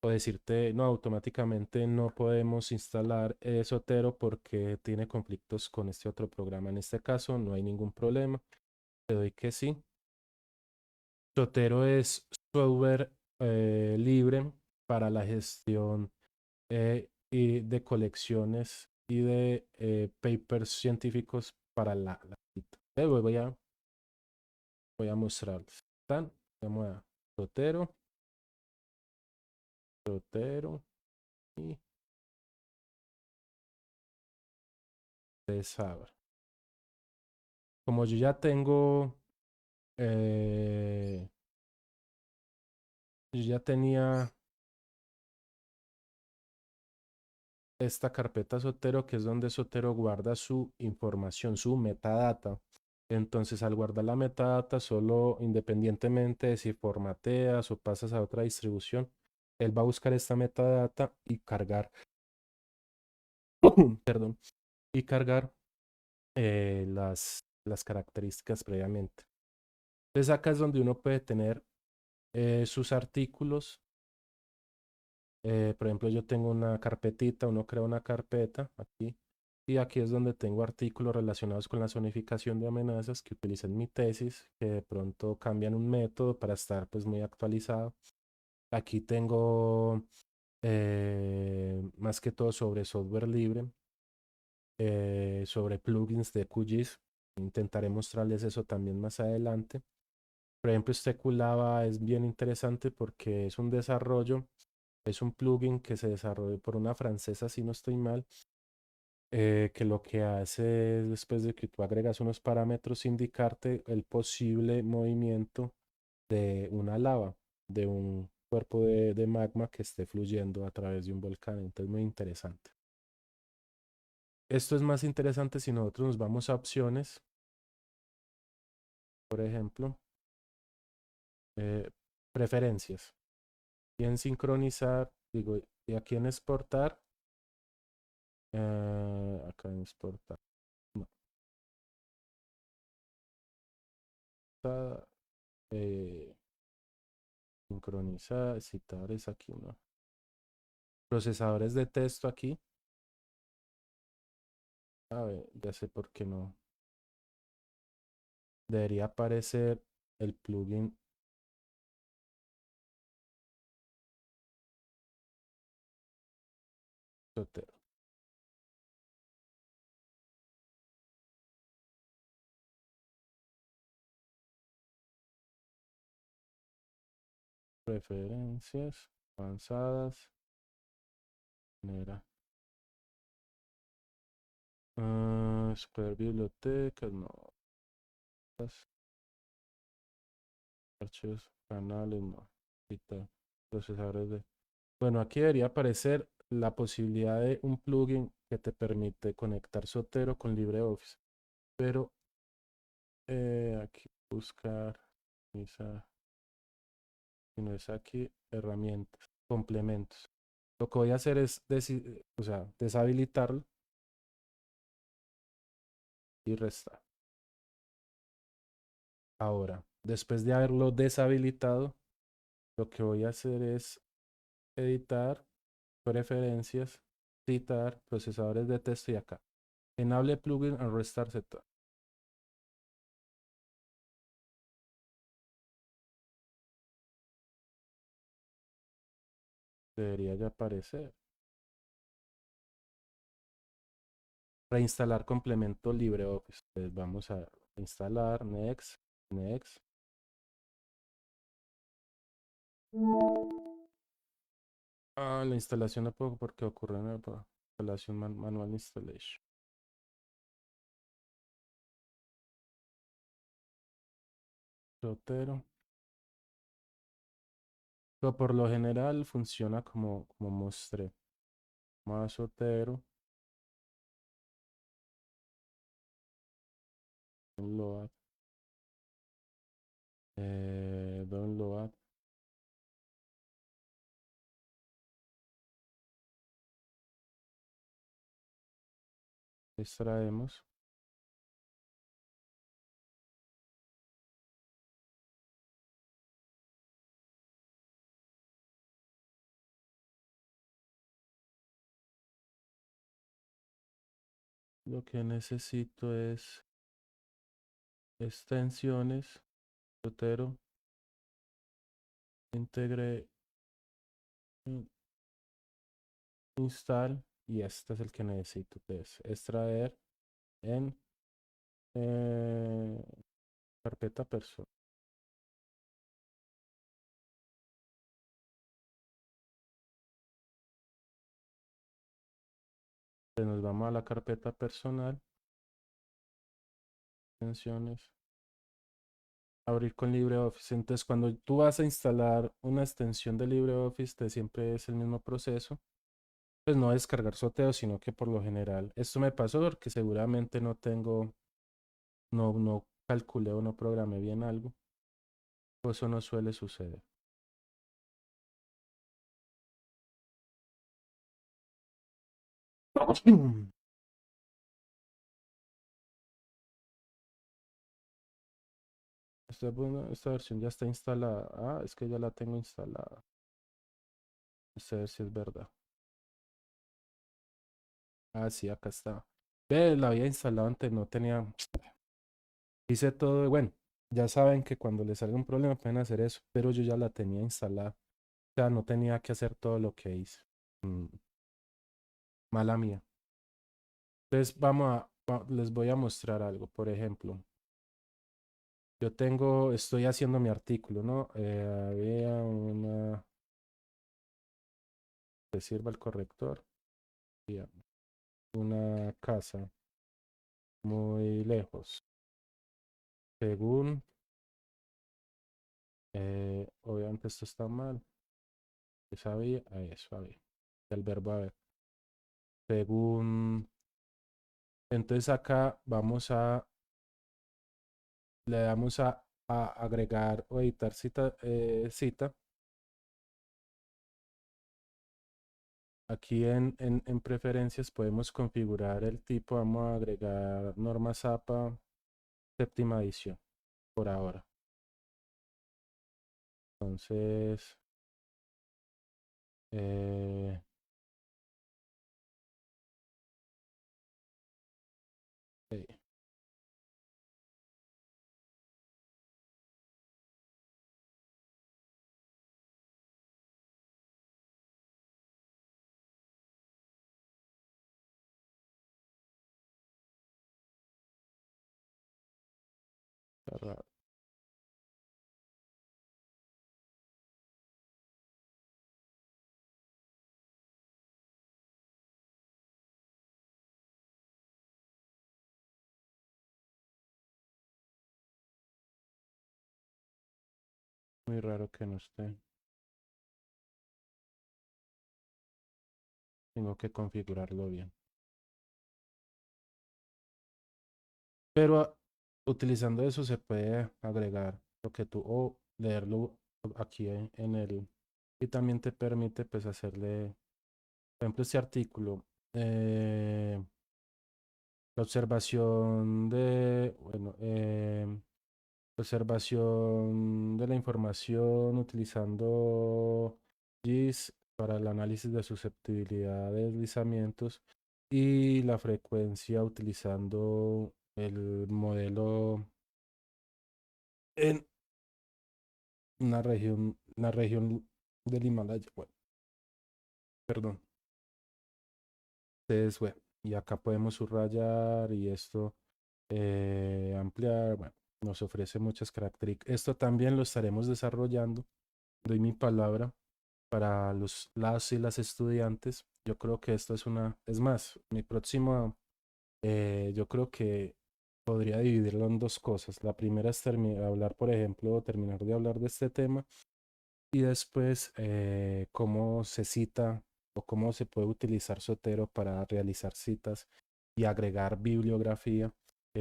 o decirte, no, automáticamente no podemos instalar Zotero porque tiene conflictos con este otro programa. En este caso no hay ningún problema, te doy que sí. Zotero es software libre para la gestión y de colecciones y de papers científicos para la cita. Voy a mostrarles. ¿Están? Vamos a Zotero, Zotero y Saber. Como yo ya tengo, yo ya tenía esta carpeta Zotero, que es donde Zotero guarda su información, su metadata. Entonces, al guardar la metadata, solo independientemente de si formateas o pasas a otra distribución, él va a buscar esta metadata y cargar, perdón, y cargar las características previamente. Entonces, acá es donde uno puede tener sus artículos. Por ejemplo, yo tengo una carpetita, uno crea una carpeta aquí. Y aquí es donde tengo artículos relacionados con la zonificación de amenazas que utilicé en mi tesis, que de pronto cambian un método para estar pues muy actualizado. Aquí tengo más que todo sobre software libre, sobre plugins de QGIS. Intentaré mostrarles eso también más adelante. Por ejemplo, este QLava es bien interesante porque es un desarrollo, es un plugin que se desarrolló por una francesa, si no estoy mal, que lo que hace es, después de que tú agregas unos parámetros, indicarte el posible movimiento de una lava, de un cuerpo de magma que esté fluyendo a través de un volcán. Entonces, muy interesante. Esto es más interesante si nosotros nos vamos a opciones, por ejemplo, eh, preferencias. Y en sincronizar, digo, y aquí en exportar, acá en exportar, no, eh, sincronizar, citar es aquí, ¿no? Procesadores de texto aquí. A ver, ya sé por qué no. Debería aparecer el plugin Zotero. Preferencias avanzadas. Genera. Super bibliotecas, no. Archivos, canales, no. Quita procesadores de. Bueno, aquí debería aparecer la posibilidad de un plugin que te permite conectar Zotero con LibreOffice. Pero aquí buscar, si no es aquí, herramientas, complementos. Lo que voy a hacer es o sea, deshabilitarlo y restar. Ahora, después de haberlo deshabilitado, lo que voy a hacer es editar, preferencias, citar, procesadores de texto y acá. Enable plugin and restart setup. Debería ya aparecer. Reinstalar complemento LibreOffice. Entonces vamos a instalar, next, next. La instalación no puedo porque ocurre en la instalación manual installation. Zotero. Pero por lo general funciona como mostré. Más Zotero. Download. Download. Extraemos. Lo que necesito es extensiones. Zotero. Integre. Install. Y este es el que necesito. Entonces, extraer en eh, carpeta personal. Nos vamos a la carpeta personal. Extensiones. Abrir con LibreOffice. Entonces, cuando tú vas a instalar una extensión de LibreOffice, te siempre es el mismo proceso. Pues no descargar Soteo, sino que por lo general, esto me pasó porque seguramente no calculé o no programé bien algo. Pues eso no suele suceder. Esta versión ya está instalada. Ah, es que ya la tengo instalada. A ver si es verdad. Ah, sí, acá está. Ve, la había instalado antes, no tenía. Hice todo. Bueno, ya saben que cuando les salga un problema pueden hacer eso, pero yo ya la tenía instalada. O sea, no tenía que hacer todo lo que hice. Mm, Mala mía. Entonces, les voy a mostrar algo. Por ejemplo, estoy haciendo mi artículo, ¿no? Había que sirva el corrector. Había una casa muy lejos. Según, obviamente esto está mal. ¿Qué sabía? Eso, había. El verbo haber. Según, entonces acá le damos a agregar o editar cita. Aquí en preferencias podemos configurar el tipo. Vamos a agregar norma ZAPA séptima edición por ahora. Entonces, eh, ok, cerrar. Muy raro que no esté. Tengo que configurarlo bien. Pero utilizando eso se puede agregar lo que tú o leerlo aquí en el y también te permite pues hacerle, por ejemplo, este artículo, la observación de, bueno, observación de la información utilizando GIS para el análisis de susceptibilidad de deslizamientos y la frecuencia utilizando el modelo en una región del Himalaya. Bueno, perdón. Entonces, bueno, y acá podemos subrayar y esto ampliar. Bueno, nos ofrece muchas características. Esto también lo estaremos desarrollando. Doy mi palabra para las y las estudiantes. Yo creo que esto es más, mi próximo, yo creo que podría dividirlo en dos cosas. La primera es hablar, por ejemplo, terminar de hablar de este tema y después cómo se cita o cómo se puede utilizar Zotero para realizar citas y agregar bibliografía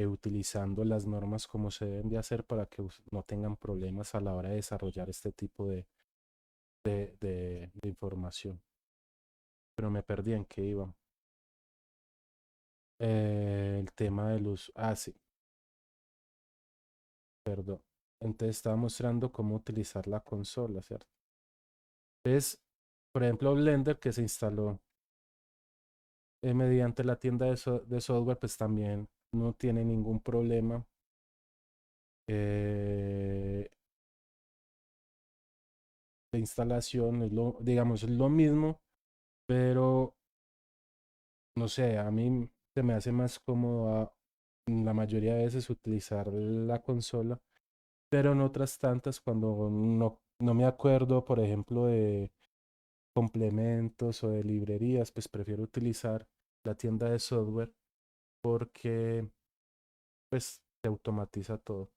utilizando las normas como se deben de hacer para que no tengan problemas a la hora de desarrollar este tipo de información. Pero me perdí en qué iba. El tema de luz. Ah, sí, perdón. Entonces estaba mostrando cómo utilizar la consola, ¿cierto? Entonces, por ejemplo, Blender que se instaló mediante la tienda de software, pues también no tiene ningún problema. eh, de instalación, digamos, es lo mismo, pero no sé, a mí se me hace más cómodo la mayoría de veces utilizar la consola, pero en otras tantas cuando no me acuerdo, por ejemplo, de complementos o de librerías, pues prefiero utilizar la tienda de software porque pues se automatiza todo.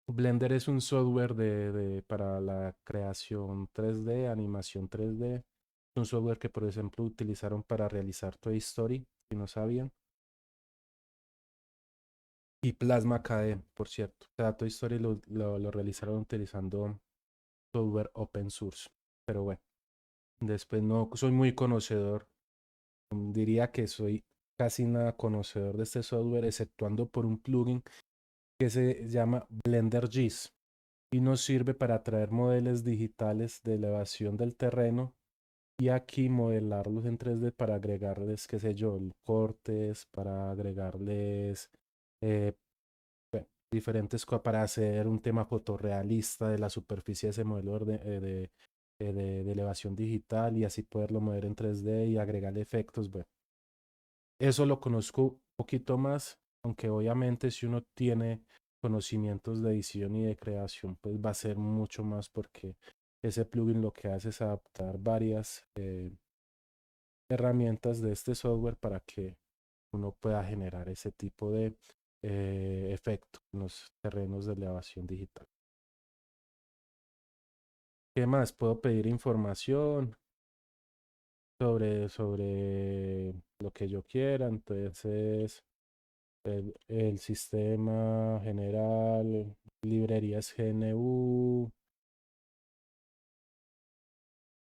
Blender es un software para la creación 3D, animación 3D. Es un software que, por ejemplo, utilizaron para realizar Toy Story, si no sabían. Y Plasma KDE, por cierto. O sea, Toy Story lo realizaron utilizando software open source. Pero bueno, después no soy muy conocedor. Diría que soy casi nada conocedor de este software, exceptuando por un plugin que se llama Blender GIS y nos sirve para traer modelos digitales de elevación del terreno y aquí modelarlos en 3D para agregarles, qué sé yo, cortes, para agregarles eh, diferentes cosas, para hacer un tema fotorrealista de la superficie de ese modelo de elevación digital y así poderlo mover en 3D y agregarle efectos. Bueno, eso lo conozco un poquito más, aunque obviamente si uno tiene conocimientos de edición y de creación, pues va a ser mucho más porque ese plugin lo que hace es adaptar varias herramientas de este software para que uno pueda generar ese tipo de efecto en los terrenos de elevación digital. ¿Qué más? Puedo pedir información sobre lo que yo quiera, entonces el sistema general, librerías GNU,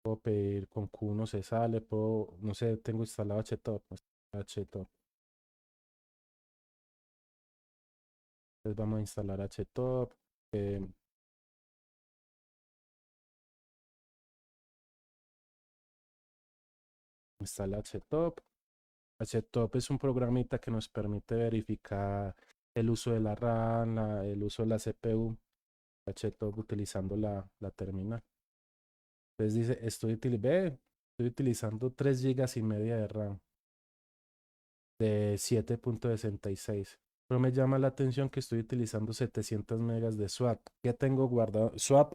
puedo pedir con Q no se sale, puedo, no sé, tengo instalado HTOP, pues, HTOP. Entonces vamos a instalar HTOP, eh, instala HTOP. HTOP es un programita que nos permite verificar el uso de la RAM, el uso de la CPU, HTOP utilizando la terminal. Entonces dice, estoy utilizando 3 gigas y media de RAM de 7.66. Pero me llama la atención que estoy utilizando 700 megas de swap. ¿Qué tengo guardado? Swap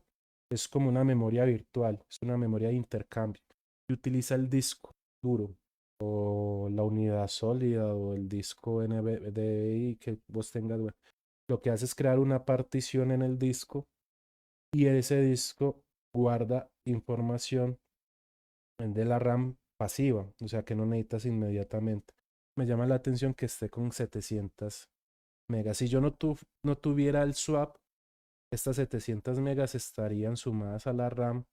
es como una memoria virtual, es una memoria de intercambio. Y utiliza el disco duro. o la unidad sólida o el disco NVDI que vos tengas. Bueno, lo que hace es crear una partición en el disco y ese disco guarda información de la RAM pasiva, o sea que no necesitas inmediatamente. Me llama la atención que esté con 700 megas. Si yo no tuviera el swap, estas 700 megas estarían sumadas a la RAM,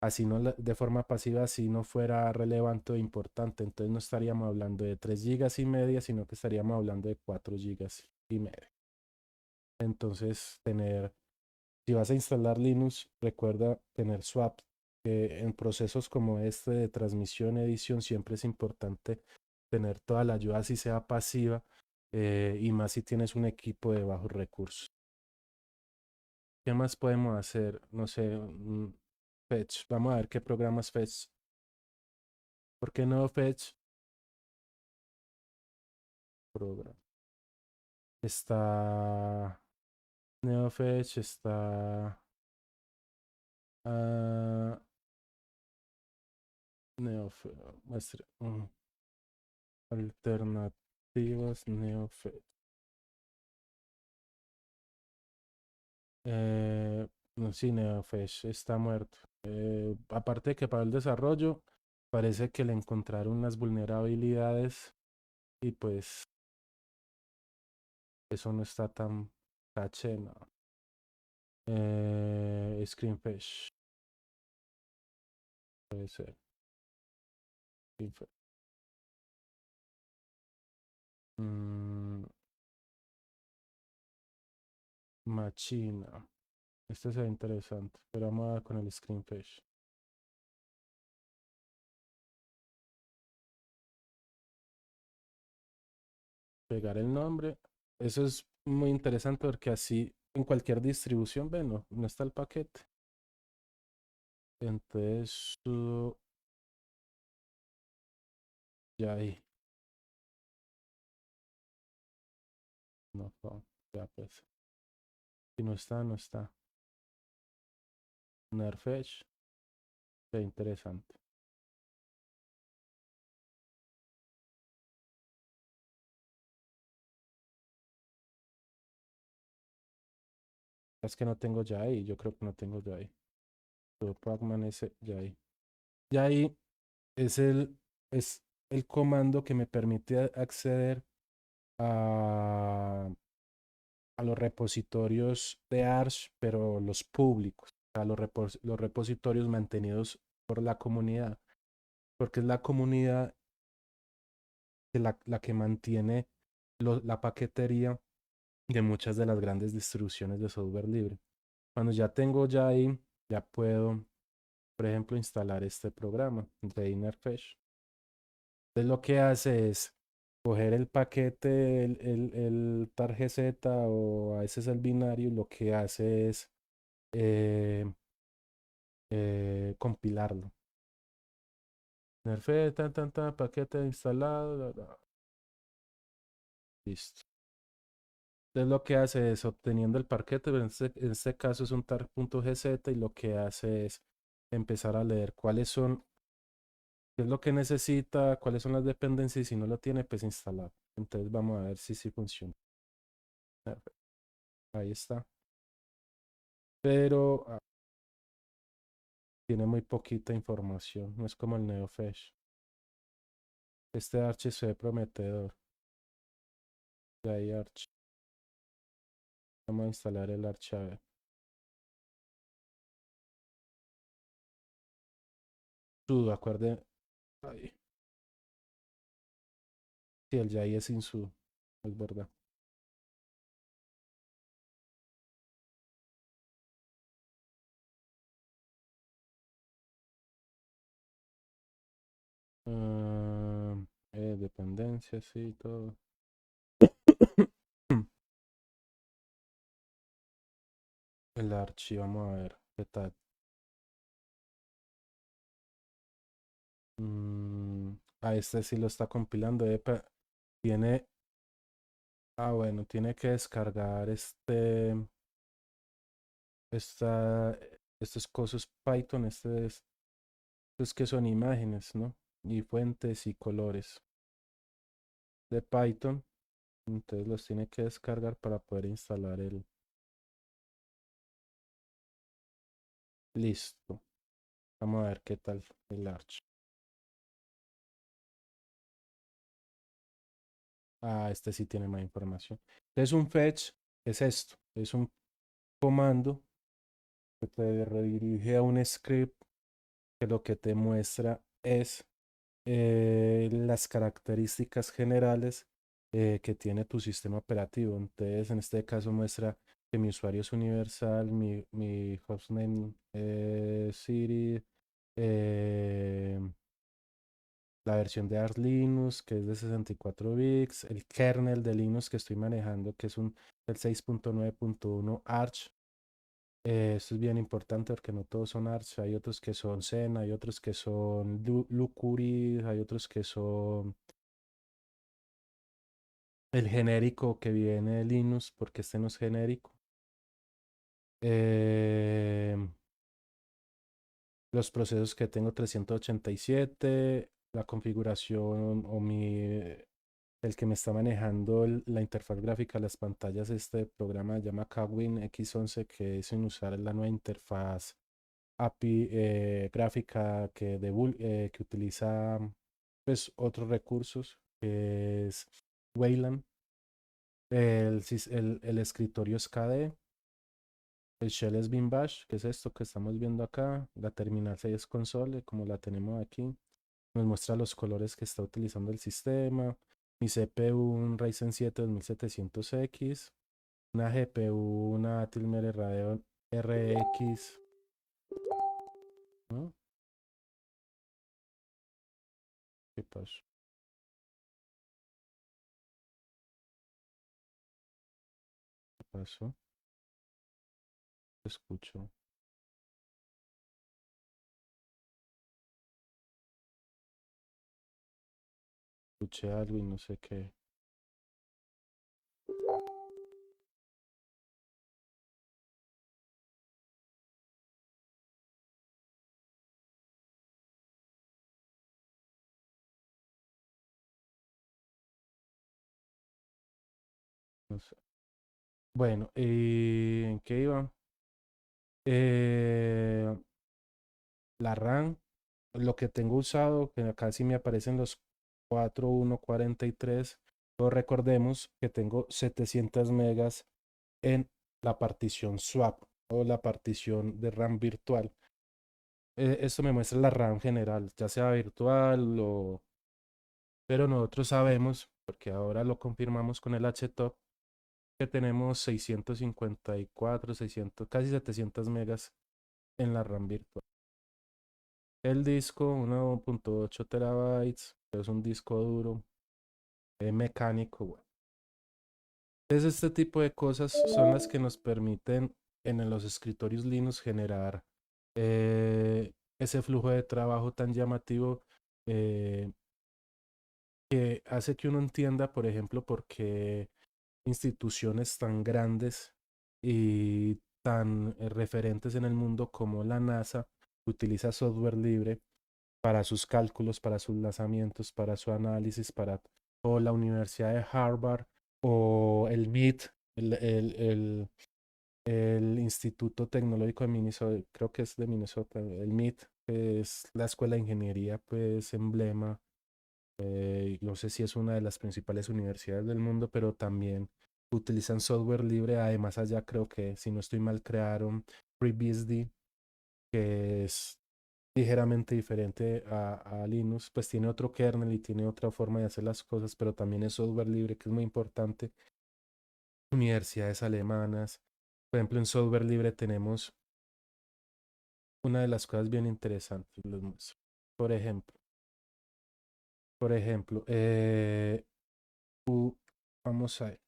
así no de forma pasiva, así no fuera relevante o importante. Entonces no estaríamos hablando de 3 gigas y media, sino que estaríamos hablando de 4 gigas y media. Entonces, si vas a instalar Linux, recuerda tener swap. Que en procesos como este de transmisión, edición, siempre es importante tener toda la ayuda, si sea pasiva, y más si tienes un equipo de bajos recursos. ¿Qué más podemos hacer? No sé, Fetch. Vamos a ver qué programas Fetch. ¿Por qué no Fetch? Programa. Está NeoFetch, está ah, NeoFetch, alternativas NeoFetch. No, sí, NeoFetch está muerto. Aparte de que para el desarrollo, parece que le encontraron unas vulnerabilidades y pues eso no está tan caché, no. Screenfetch, puede ser. Mm, Machina. Este se ve interesante, pero vamos a ver con el Screenfetch. Pegar el nombre. Eso es muy interesante porque así en cualquier distribución, ven, no está el paquete. Entonces, ya ahí. No, ya pues. Si no está, no está. Nerfetch, ve interesante. Es que no tengo ya ahí, yo creo que no tengo ya ahí. Pero Pacman ese ya ahí. Ya ahí es es el comando que me permite acceder a, a los repositorios de Arch, pero los públicos, a los repositorios mantenidos por la comunidad, porque es la comunidad la que mantiene la paquetería de muchas de las grandes distribuciones de software libre. Cuando ya tengo ya ahí, ya puedo, por ejemplo, instalar este programa de Innerfetch. Entonces lo que hace es coger el paquete, el targz o a veces el binario, y lo que hace es eh, compilarlo. Nerfetch, paquete instalado, listo. Entonces lo que hace es obteniendo el paquete, pero en este caso es un tar.gz y lo que hace es empezar a leer cuáles son, qué es lo que necesita, cuáles son las dependencias y si no lo tiene, pues instalar. Entonces vamos a ver si sí funciona. Perfecto. Ahí está. Pero tiene muy poquita información, no es como el NeoFetch. Este Arch se ve prometedor. De ahí Arch. Vamos a instalar el Arch a ver. Sudo, acuerde. Ahí. Sí, el Jai es sin sudo, es verdad. Ah, dependencias, sí, todo. El archivo, vamos a ver qué tal. Este sí lo está compilando. Tiene, bueno, tiene que descargar estos cosas Python, estos que son imágenes, ¿no? y fuentes y colores de Python. Entonces los tiene que descargar para poder instalar el. Listo. Vamos a ver qué tal el Arch. Ah, este sí tiene más información. Entonces un fetch es esto. Es un comando que te redirige a un script que lo que te muestra es las características generales que tiene tu sistema operativo. Entonces, en este caso muestra que mi usuario es universal, mi hostname Siri, eh, la versión de Arch Linux, que es de 64 bits, el kernel de Linux que estoy manejando, que es el 6.9.1 Arch. Esto es bien importante porque no todos son Arch, hay otros que son Zen, hay otros que son Lucuri, hay otros que son el genérico que viene de Linux, porque este no es genérico. Eh, los procesos que tengo 387, la configuración el que me está manejando la interfaz gráfica de las pantallas, este programa se llama Kawin X11, que es sin usar la nueva interfaz API gráfica que utiliza pues otros recursos, que es Wayland. El escritorio es KDE. El shell es Bean Bash, que es esto que estamos viendo acá. La terminal 6 es console, como la tenemos aquí. Nos muestra los colores que está utilizando el sistema. Mi CPU, un Ryzen 7 2700X. Una GPU, una Atmel Radeon RX. ¿No? ¿Qué pasó? ¿Qué pasó? Escucho. Escuché algo y no sé qué. No sé. Bueno, ¿en qué iba? Eh, la RAM, lo que tengo usado, que acá sí me aparecen los 4143, pero recordemos que tengo 700 megas en la partición swap o la partición de RAM virtual. Esto me muestra la RAM general, ya sea virtual o. Pero nosotros sabemos, porque ahora lo confirmamos con el HTOP, que tenemos 654, 600, casi 700 megas en la RAM virtual. El disco, 1.8 terabytes, es un disco duro, mecánico. Bueno. Entonces, este tipo de cosas son las que nos permiten en los escritorios Linux generar ese flujo de trabajo tan llamativo eh, que hace que uno entienda, por ejemplo, por qué instituciones tan grandes y tan referentes en el mundo como la NASA utiliza software libre para sus cálculos, para sus lanzamientos, para su análisis, o la Universidad de Harvard o el MIT, el Instituto Tecnológico de Minnesota, creo que es de Minnesota, el MIT, que es la escuela de ingeniería, pues emblema. No sé si es una de las principales universidades del mundo, pero también utilizan software libre. Además, allá creo que, si no estoy mal, crearon FreeBSD, que es ligeramente diferente a Linux, pues tiene otro kernel y tiene otra forma de hacer las cosas, pero también es software libre, que es muy importante. Universidades alemanas, por ejemplo, en software libre tenemos una de las cosas bien interesantes, los muestro. Por ejemplo, por ejemplo, vamos a ver,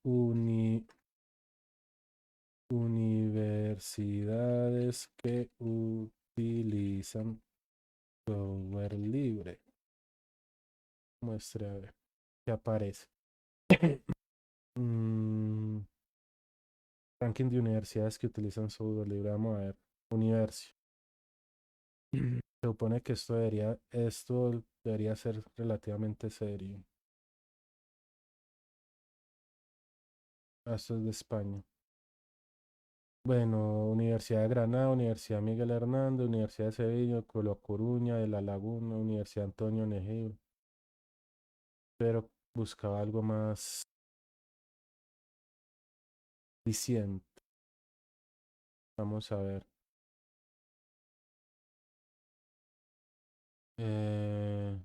universidades que utilizan software libre. Muestre a ver qué aparece. Mm, ranking de universidades que utilizan software libre. Vamos a ver. Universi. Se supone que esto debería ser relativamente serio. Esto es de España. Bueno, Universidad de Granada, Universidad Miguel Hernández, Universidad de Sevilla, Colo Coruña, de La Laguna, Universidad Antonio Nejío. Pero buscaba algo más diciente. Vamos a ver. Eh,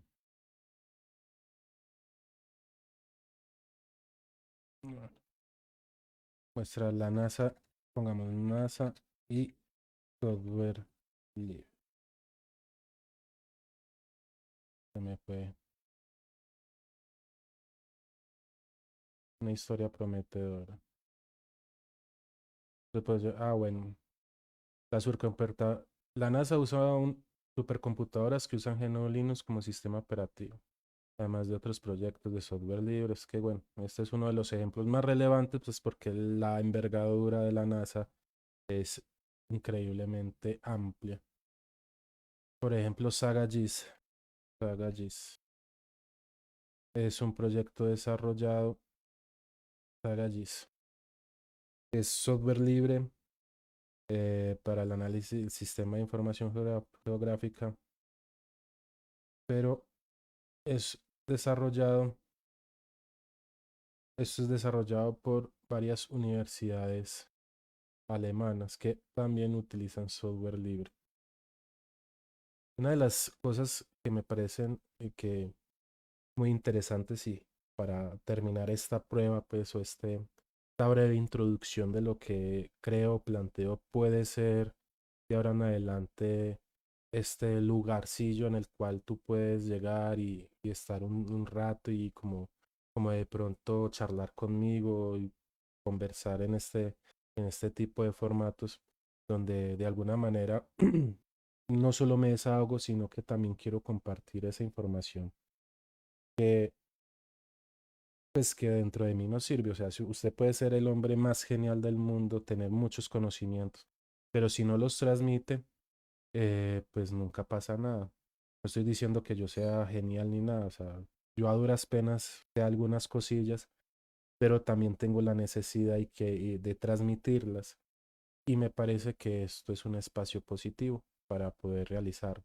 muestra la NASA. Pongamos NASA y software libre. Se me fue una historia prometedora. Después bueno. La supercomputa- La NASA usa supercomputadoras que usan GNU Linux como sistema operativo, además de otros proyectos de software libre. Es que bueno, este es uno de los ejemplos más relevantes, pues porque la envergadura de la NASA es increíblemente amplia. Por ejemplo, Saga GIS. Saga GIS es un proyecto desarrollado, Saga GIS. Es software libre para el análisis del sistema de información geográfica, pero es desarrollado, esto es desarrollado por varias universidades alemanas que también utilizan software libre. Una de las cosas que me parecen que muy interesantes y para terminar esta prueba, pues, o esta breve introducción de lo que creo, planteo, puede ser de ahora en adelante este lugarcillo en el cual tú puedes llegar y estar un rato y como de pronto charlar conmigo y conversar en este tipo de formatos donde de alguna manera no solo me desahogo, sino que también quiero compartir esa información que pues que dentro de mí no sirve. O sea, si usted puede ser el hombre más genial del mundo, tener muchos conocimientos, pero si no los transmite, pues nunca pasa nada. No estoy diciendo que yo sea genial ni nada, o sea, yo a duras penas sé algunas cosillas, pero también tengo la necesidad de transmitirlas. Y me parece que esto es un espacio positivo para poder realizar.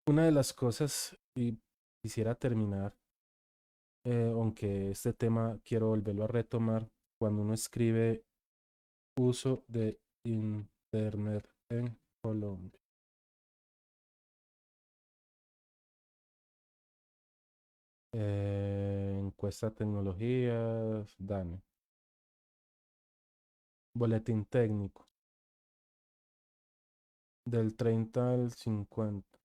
Una de las cosas, y quisiera terminar, aunque este tema quiero volverlo a retomar, cuando uno escribe uso de Internet en Colombia. Encuesta tecnologías, DANE. Boletín técnico, del 30 al 50.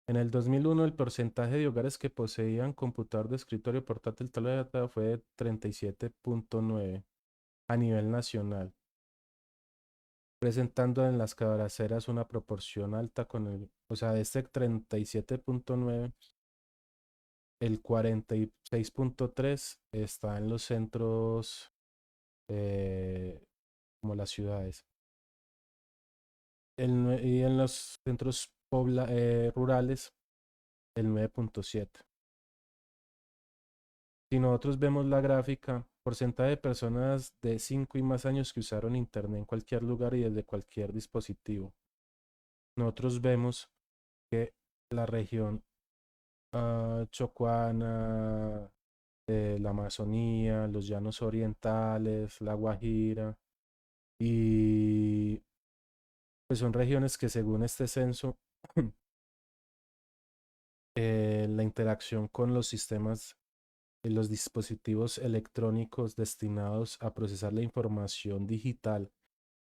En el 2001, el porcentaje de hogares que poseían computador de escritorio portátil tableta fue de 37.9 a nivel nacional, presentando en las cabeceras una proporción alta o sea, de este 37.9, el 46.3 está en los centros como las ciudades. Y en los centros rurales, el 9.7. Si nosotros vemos la gráfica, porcentaje de personas de 5 y más años que usaron Internet en cualquier lugar y desde cualquier dispositivo. Nosotros vemos que la región chocuana, la Amazonía, los llanos orientales, la Guajira, y pues son regiones que según este censo, la interacción con los sistemas los dispositivos electrónicos destinados a procesar la información digital,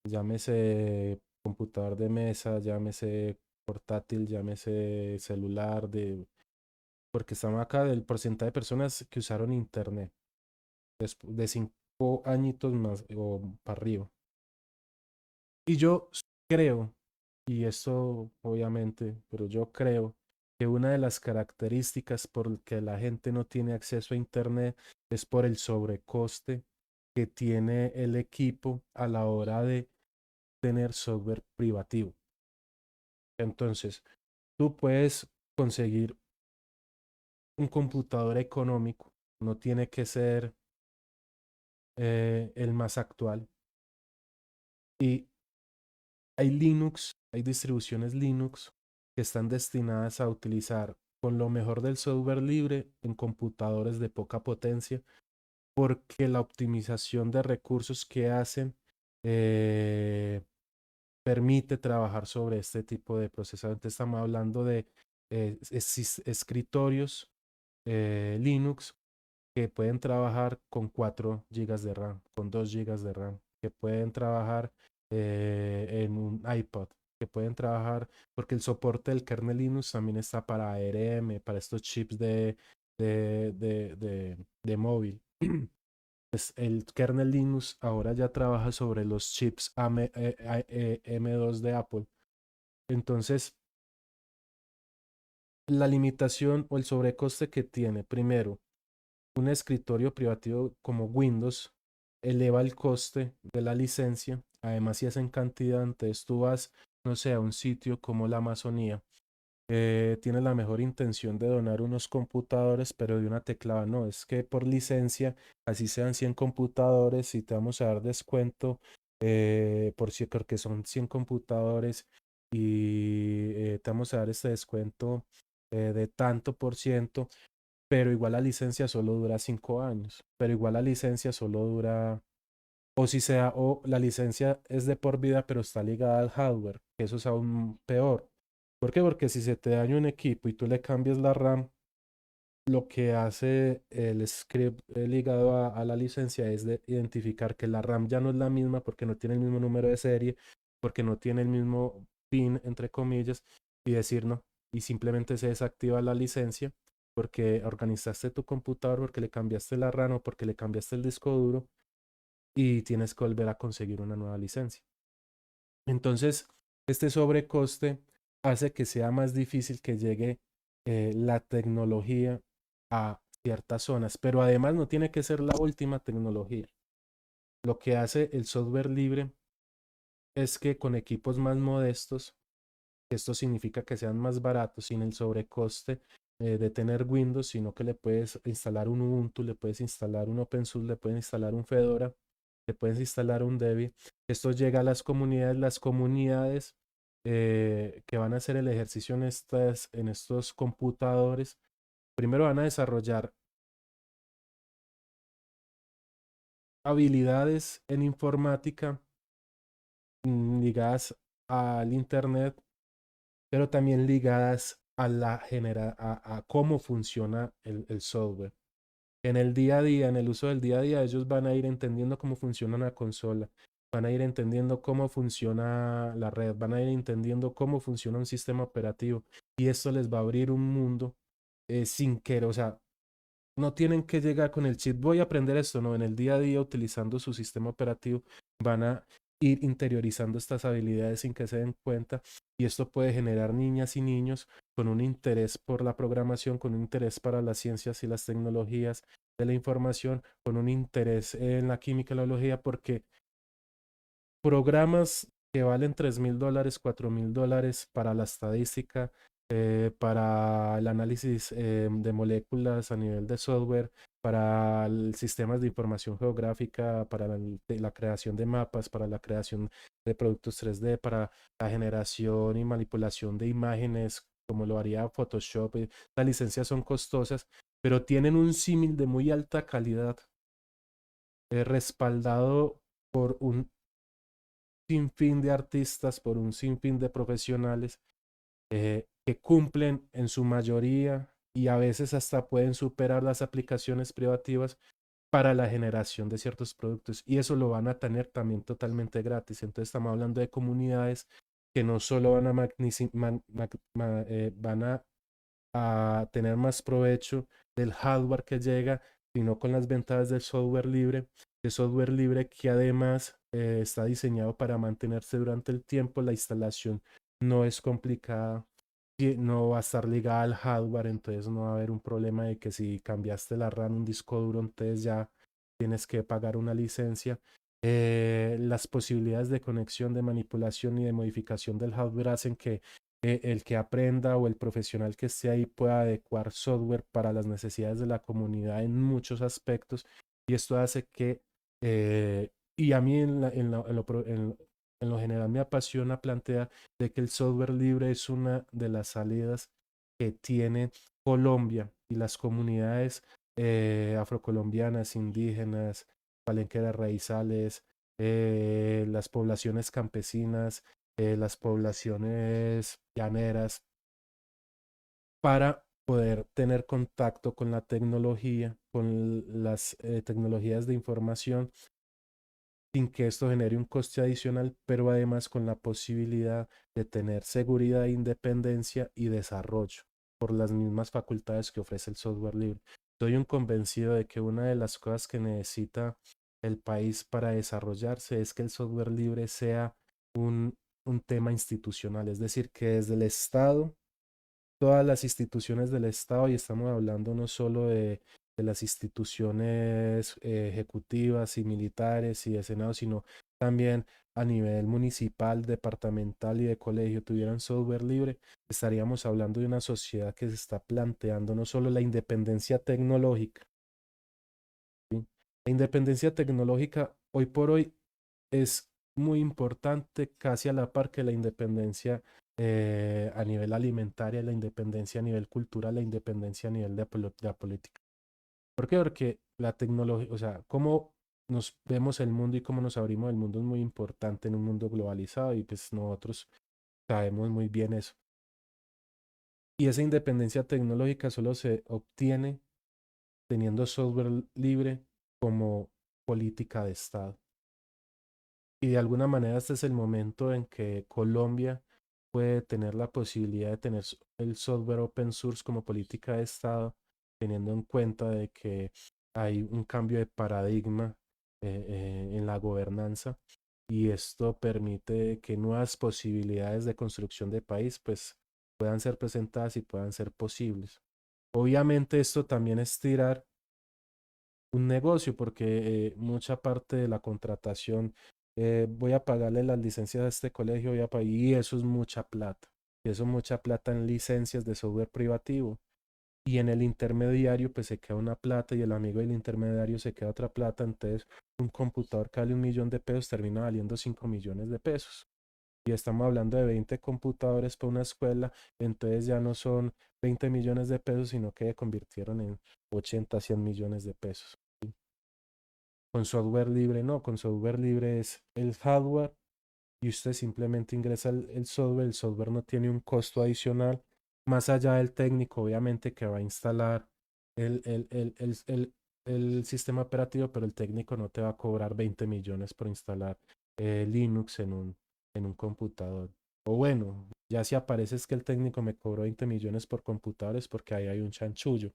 llámese computador de mesa, llámese portátil, llámese celular, porque estamos acá del porcentaje de personas que usaron internet de 5 añitos más o para arriba. Y yo creo, y esto obviamente, pero yo creo que una de las características por que la gente no tiene acceso a Internet es por el sobrecoste que tiene el equipo a la hora de tener software privativo. Entonces, tú puedes conseguir un computador económico, no tiene que ser el más actual. Y hay Linux, hay distribuciones Linux que están destinadas a utilizar con lo mejor del software libre en computadores de poca potencia, porque la optimización de recursos que hacen eh, permite trabajar sobre este tipo de procesadores. Entonces estamos hablando de escritorios Linux que pueden trabajar con 4 gigas de RAM, con 2 gigas de RAM, que pueden trabajar en un iPad, que pueden trabajar, porque el soporte del kernel Linux también está para ARM, para estos chips de móvil. Pues el kernel Linux ahora ya trabaja sobre los chips M2 de Apple. Entonces, la limitación o el sobrecoste que tiene, primero, un escritorio privativo como Windows eleva el coste de la licencia. Además, si es en cantidad, entonces tú vas, no sé, a un sitio como la Amazonía, tiene la mejor intención de donar unos computadores, pero de una teclada no, es que por licencia, así sean 100 computadores y te vamos a dar descuento por si creo que son 100 computadores y te vamos a dar este descuento de tanto por ciento, pero igual la licencia solo dura 5 años, pero igual la licencia solo dura, o si sea, o la licencia es de por vida, pero está ligada al hardware, que eso es aún peor. ¿Por qué? Porque si se te daña un equipo y tú le cambias la RAM, lo que hace el script ligado a la licencia es de identificar que la RAM ya no es la misma porque no tiene el mismo número de serie, porque no tiene el mismo pin, entre comillas, y decir no. Y simplemente se desactiva la licencia porque organizaste tu computador, porque le cambiaste la RAM o porque le cambiaste el disco duro y tienes que volver a conseguir una nueva licencia. Entonces, este sobrecoste hace que sea más difícil que llegue la tecnología a ciertas zonas, pero además no tiene que ser la última tecnología. Lo que hace el software libre es que con equipos más modestos, esto significa que sean más baratos sin el sobrecoste de tener Windows, sino que le puedes instalar un Ubuntu, le puedes instalar un OpenSUSE, le puedes instalar un Fedora, le puedes instalar un Debian. Esto llega a las comunidades que van a hacer el ejercicio en estos computadores. Primero van a desarrollar habilidades en informática ligadas al Internet, pero también ligadas a a cómo funciona el software. En el día a día, en el uso del día a día, ellos van a ir entendiendo cómo funciona una consola, van a ir entendiendo cómo funciona la red, van a ir entendiendo cómo funciona un sistema operativo y esto les va a abrir un mundo sin querer, o sea, no tienen que llegar con el chip, voy a aprender esto, no, en el día a día utilizando su sistema operativo van a ir interiorizando estas habilidades sin que se den cuenta y esto puede generar niñas y niños con un interés por la programación, con un interés para las ciencias y las tecnologías de la información, con un interés en la química y la biología, porque programas que valen $3,000, $4,000 para la estadística, para el análisis de moléculas a nivel de software, para sistemas de información geográfica, para la creación de mapas, para la creación de productos 3D, para la generación y manipulación de imágenes, como lo haría Photoshop. Las licencias son costosas, pero tienen un símil de muy alta calidad, respaldado por un sinfín de artistas, por un sinfín de profesionales que cumplen en su mayoría y a veces hasta pueden superar las aplicaciones privativas para la generación de ciertos productos. Y eso lo van a tener también totalmente gratis. Entonces estamos hablando de comunidades que no solo van a tener más provecho del hardware que llega, sino con las ventajas del software libre, de software libre que además está diseñado para mantenerse durante el tiempo. La instalación no es complicada, y no va a estar ligada al hardware, entonces no va a haber un problema de que si cambiaste la RAM, un disco duro, entonces ya tienes que pagar una licencia. Las posibilidades de conexión, de manipulación y de modificación del hardware hacen que el que aprenda o el profesional que esté ahí pueda adecuar software para las necesidades de la comunidad en muchos aspectos. Y esto hace que, y a mí en lo general me apasiona plantear de que el software libre es una de las salidas que tiene Colombia y las comunidades afrocolombianas, indígenas, palenqueras raizales, las poblaciones campesinas, las poblaciones llaneras, para poder tener contacto con la tecnología, con las tecnologías de información, sin que esto genere un coste adicional, pero además con la posibilidad de tener seguridad, independencia y desarrollo por las mismas facultades que ofrece el software libre. Soy un convencido de que una de las cosas que necesita el país para desarrollarse es que el software libre sea un tema institucional, es decir, que desde el Estado, todas las instituciones del Estado, y estamos hablando no solo de las instituciones ejecutivas y militares y de Senado, sino también a nivel municipal, departamental y de colegio, tuvieran software libre, estaríamos hablando de una sociedad que se está planteando no solo la independencia tecnológica, ¿sí? La independencia tecnológica hoy por hoy es muy importante, casi a la par que la independencia a nivel alimentaria, la independencia a nivel cultural, la independencia a nivel de la política. ¿Por qué? Porque la tecnología, o sea, cómo nos vemos el mundo y cómo nos abrimos el mundo es muy importante en un mundo globalizado y pues nosotros sabemos muy bien eso. Y esa independencia tecnológica solo se obtiene teniendo software libre como política de Estado. Y de alguna manera este es el momento en que Colombia puede tener la posibilidad de tener el software open source como política de Estado, teniendo en cuenta de que hay un cambio de paradigma en la gobernanza y esto permite que nuevas posibilidades de construcción de país pues puedan ser presentadas y puedan ser posibles. Obviamente esto también es tirar un negocio porque mucha parte de la contratación, voy a pagarle las licencias a este colegio, y eso es mucha plata. Y eso es mucha plata en licencias de software privativo. Y en el intermediario, pues se queda una plata y el amigo del intermediario se queda otra plata. Entonces, un computador que vale 1 millón de pesos termina valiendo 5 millones de pesos. Y estamos hablando de 20 computadores para una escuela, entonces ya no son 20 millones de pesos, sino que se convirtieron en 80, 100 millones de pesos. Con software libre no, con software libre es el hardware y usted simplemente ingresa el software no tiene un costo adicional, más allá del técnico, obviamente, que va a instalar el, el, el, el, el- el sistema operativo, pero el técnico no te va a cobrar 20 millones por instalar Linux en un computador. O bueno, ya si aparece es que el técnico me cobró 20 millones por computadores porque ahí hay un chanchullo.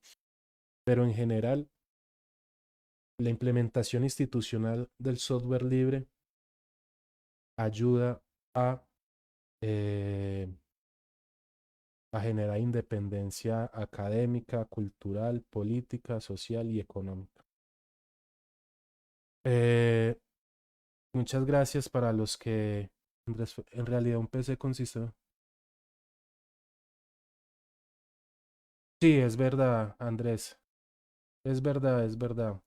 Pero en general, la implementación institucional del software libre ayuda a, eh, a generar independencia académica, cultural, política, social y económica. Eh, Muchas gracias para los que en realidad un PC consiste. Sí, es verdad, Andrés. Es verdad, es verdad.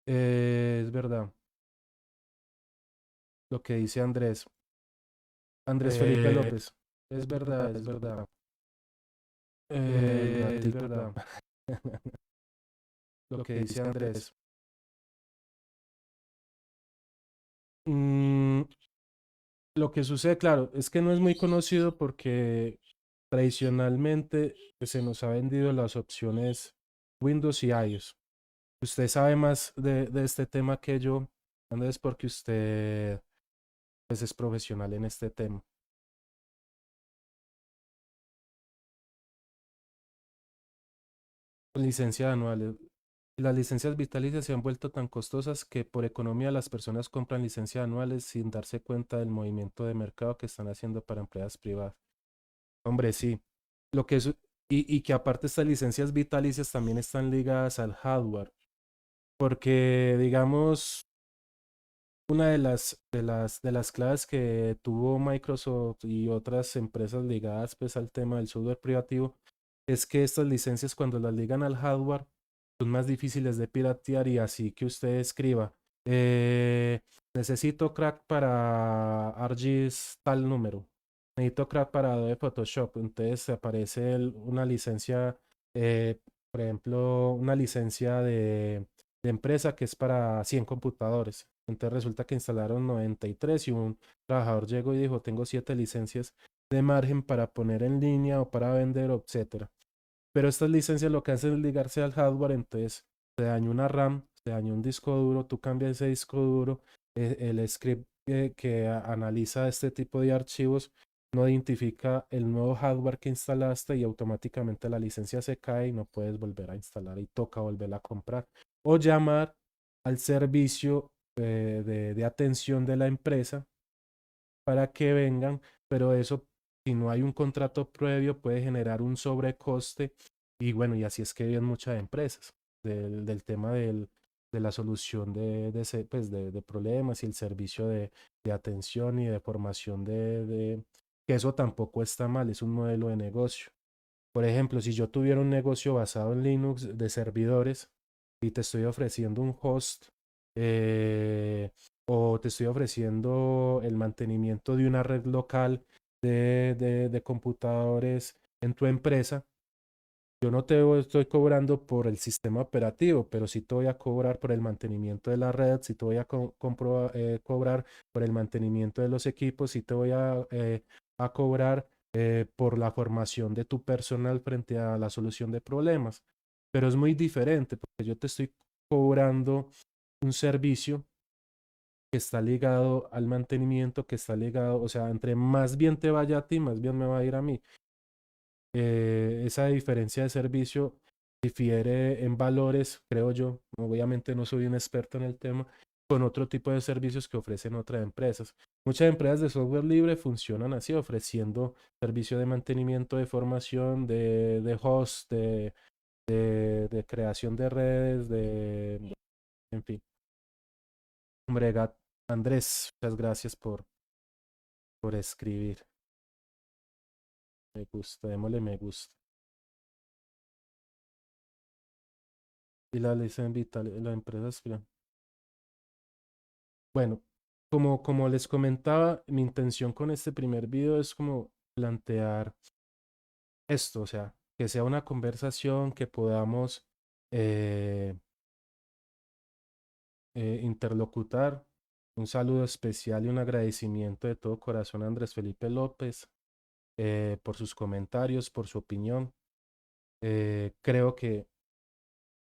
Es verdad lo que dice Andrés. Andrés Felipe López. Es verdad, es verdad. El Es gatico. verdad. Lo que dice Andrés. Mm, lo que sucede, claro, es que no es muy conocido porque tradicionalmente pues, se nos ha vendido las opciones Windows y iOS. Usted sabe más de este tema que yo, Andrés, porque usted pues, es profesional en este tema. Licencia anuales. Las licencias vitalicias se han vuelto tan costosas que por economía las personas compran licencias anuales sin darse cuenta del movimiento de mercado que están haciendo para empresas privadas. Hombre, sí. Lo que es, y que aparte estas licencias vitalicias también están ligadas al hardware, porque digamos, una de las claves que tuvo Microsoft y otras empresas ligadas pues al tema del software privativo es que estas licencias cuando las ligan al hardware son más difíciles de piratear y así que usted escriba eh, necesito crack para ArcGIS tal número, necesito crack para Adobe Photoshop, entonces aparece una licencia, eh, por ejemplo, una licencia de empresa que es para 100 computadores. Entonces resulta que instalaron 93 y un trabajador llegó y dijo, tengo 7 licencias de margen para poner en línea o para vender, etcétera. Pero estas licencias lo que hacen es ligarse al hardware, entonces se dañó una RAM, se dañó un disco duro, tú cambias ese disco duro, el script que analiza este tipo de archivos no identifica el nuevo hardware que instalaste y automáticamente la licencia se cae y no puedes volver a instalar y toca volverla a comprar o llamar al servicio de atención de la empresa para que vengan, pero eso, si no hay un contrato previo, puede generar un sobrecoste y bueno, y así es que viven muchas empresas del tema de la solución pues de problemas y el servicio de atención y de formación que eso tampoco está mal, es un modelo de negocio. Por ejemplo, si yo tuviera un negocio basado en Linux de servidores y te estoy ofreciendo un host eh, o te estoy ofreciendo el mantenimiento de una red local de computadores en tu empresa, yo no estoy cobrando por el sistema operativo, pero sí te voy a cobrar por el mantenimiento de la red, sí te voy a cobrar por el mantenimiento de los equipos, sí te voy a cobrar por la formación de tu personal frente a la solución de problemas. Pero es muy diferente porque yo te estoy cobrando un servicio que está ligado al mantenimiento, que está ligado, o sea, entre más bien te vaya a ti, más bien me va a ir a mí. Esa diferencia de servicio difiere en valores, creo yo. Obviamente no soy un experto en el tema, con otro tipo de servicios que ofrecen otras empresas. Muchas empresas de software libre funcionan así, ofreciendo servicio de mantenimiento, de formación, de host, de creación de redes, en fin. Hombre, Andrés, muchas gracias por escribir. Me gusta, démosle me gusta. Y la licencia vital, la empresa aspira. Bueno, como les comentaba, mi intención con este primer video es como plantear esto, o sea, que sea una conversación que podamos eh, interlocutar. Un saludo especial y un agradecimiento de todo corazón a Andrés Felipe López por sus comentarios, por su opinión. Creo que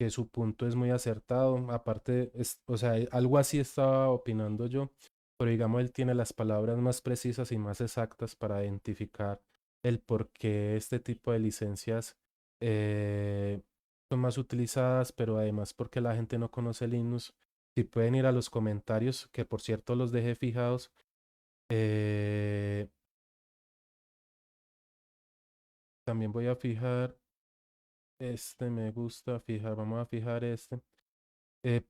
su punto es muy acertado. Aparte, o sea, algo así estaba opinando yo, pero digamos, él tiene las palabras más precisas y más exactas para identificar el por qué este tipo de licencias eh, son más utilizadas, pero además porque la gente no conoce Linux. Si pueden ir a los comentarios, que por cierto los dejé fijados, eh, también voy a fijar este, me gusta, fijar, vamos a fijar este.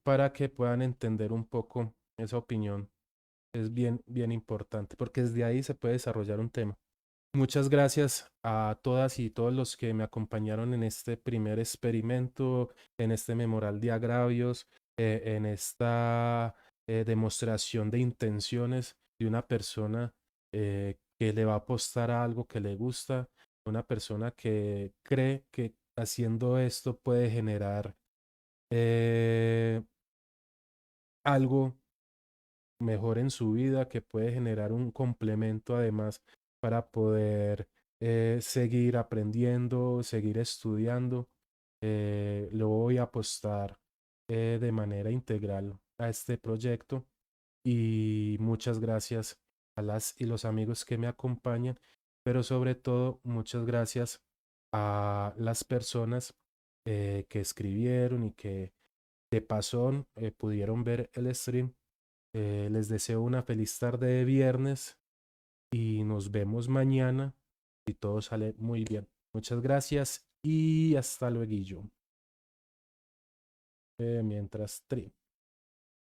Para que puedan entender un poco esa opinión. Es bien, bien importante porque desde ahí se puede desarrollar un tema. Muchas gracias a todas y todos los que me acompañaron en este primer experimento, en este memorial de agravios, en esta demostración de intenciones de una persona que le va a apostar a algo que le gusta, una persona que cree que haciendo esto puede generar eh, algo mejor en su vida, que puede generar un complemento además para poder seguir aprendiendo, seguir estudiando. Lo voy a apostar de manera integral a este proyecto y muchas gracias a las y los amigos que me acompañan, pero sobre todo muchas gracias a las personas que escribieron y que de pasón pudieron ver el stream. Les deseo una feliz tarde de viernes y nos vemos mañana si todo sale muy bien. Muchas gracias y hasta luego. Mientras stream.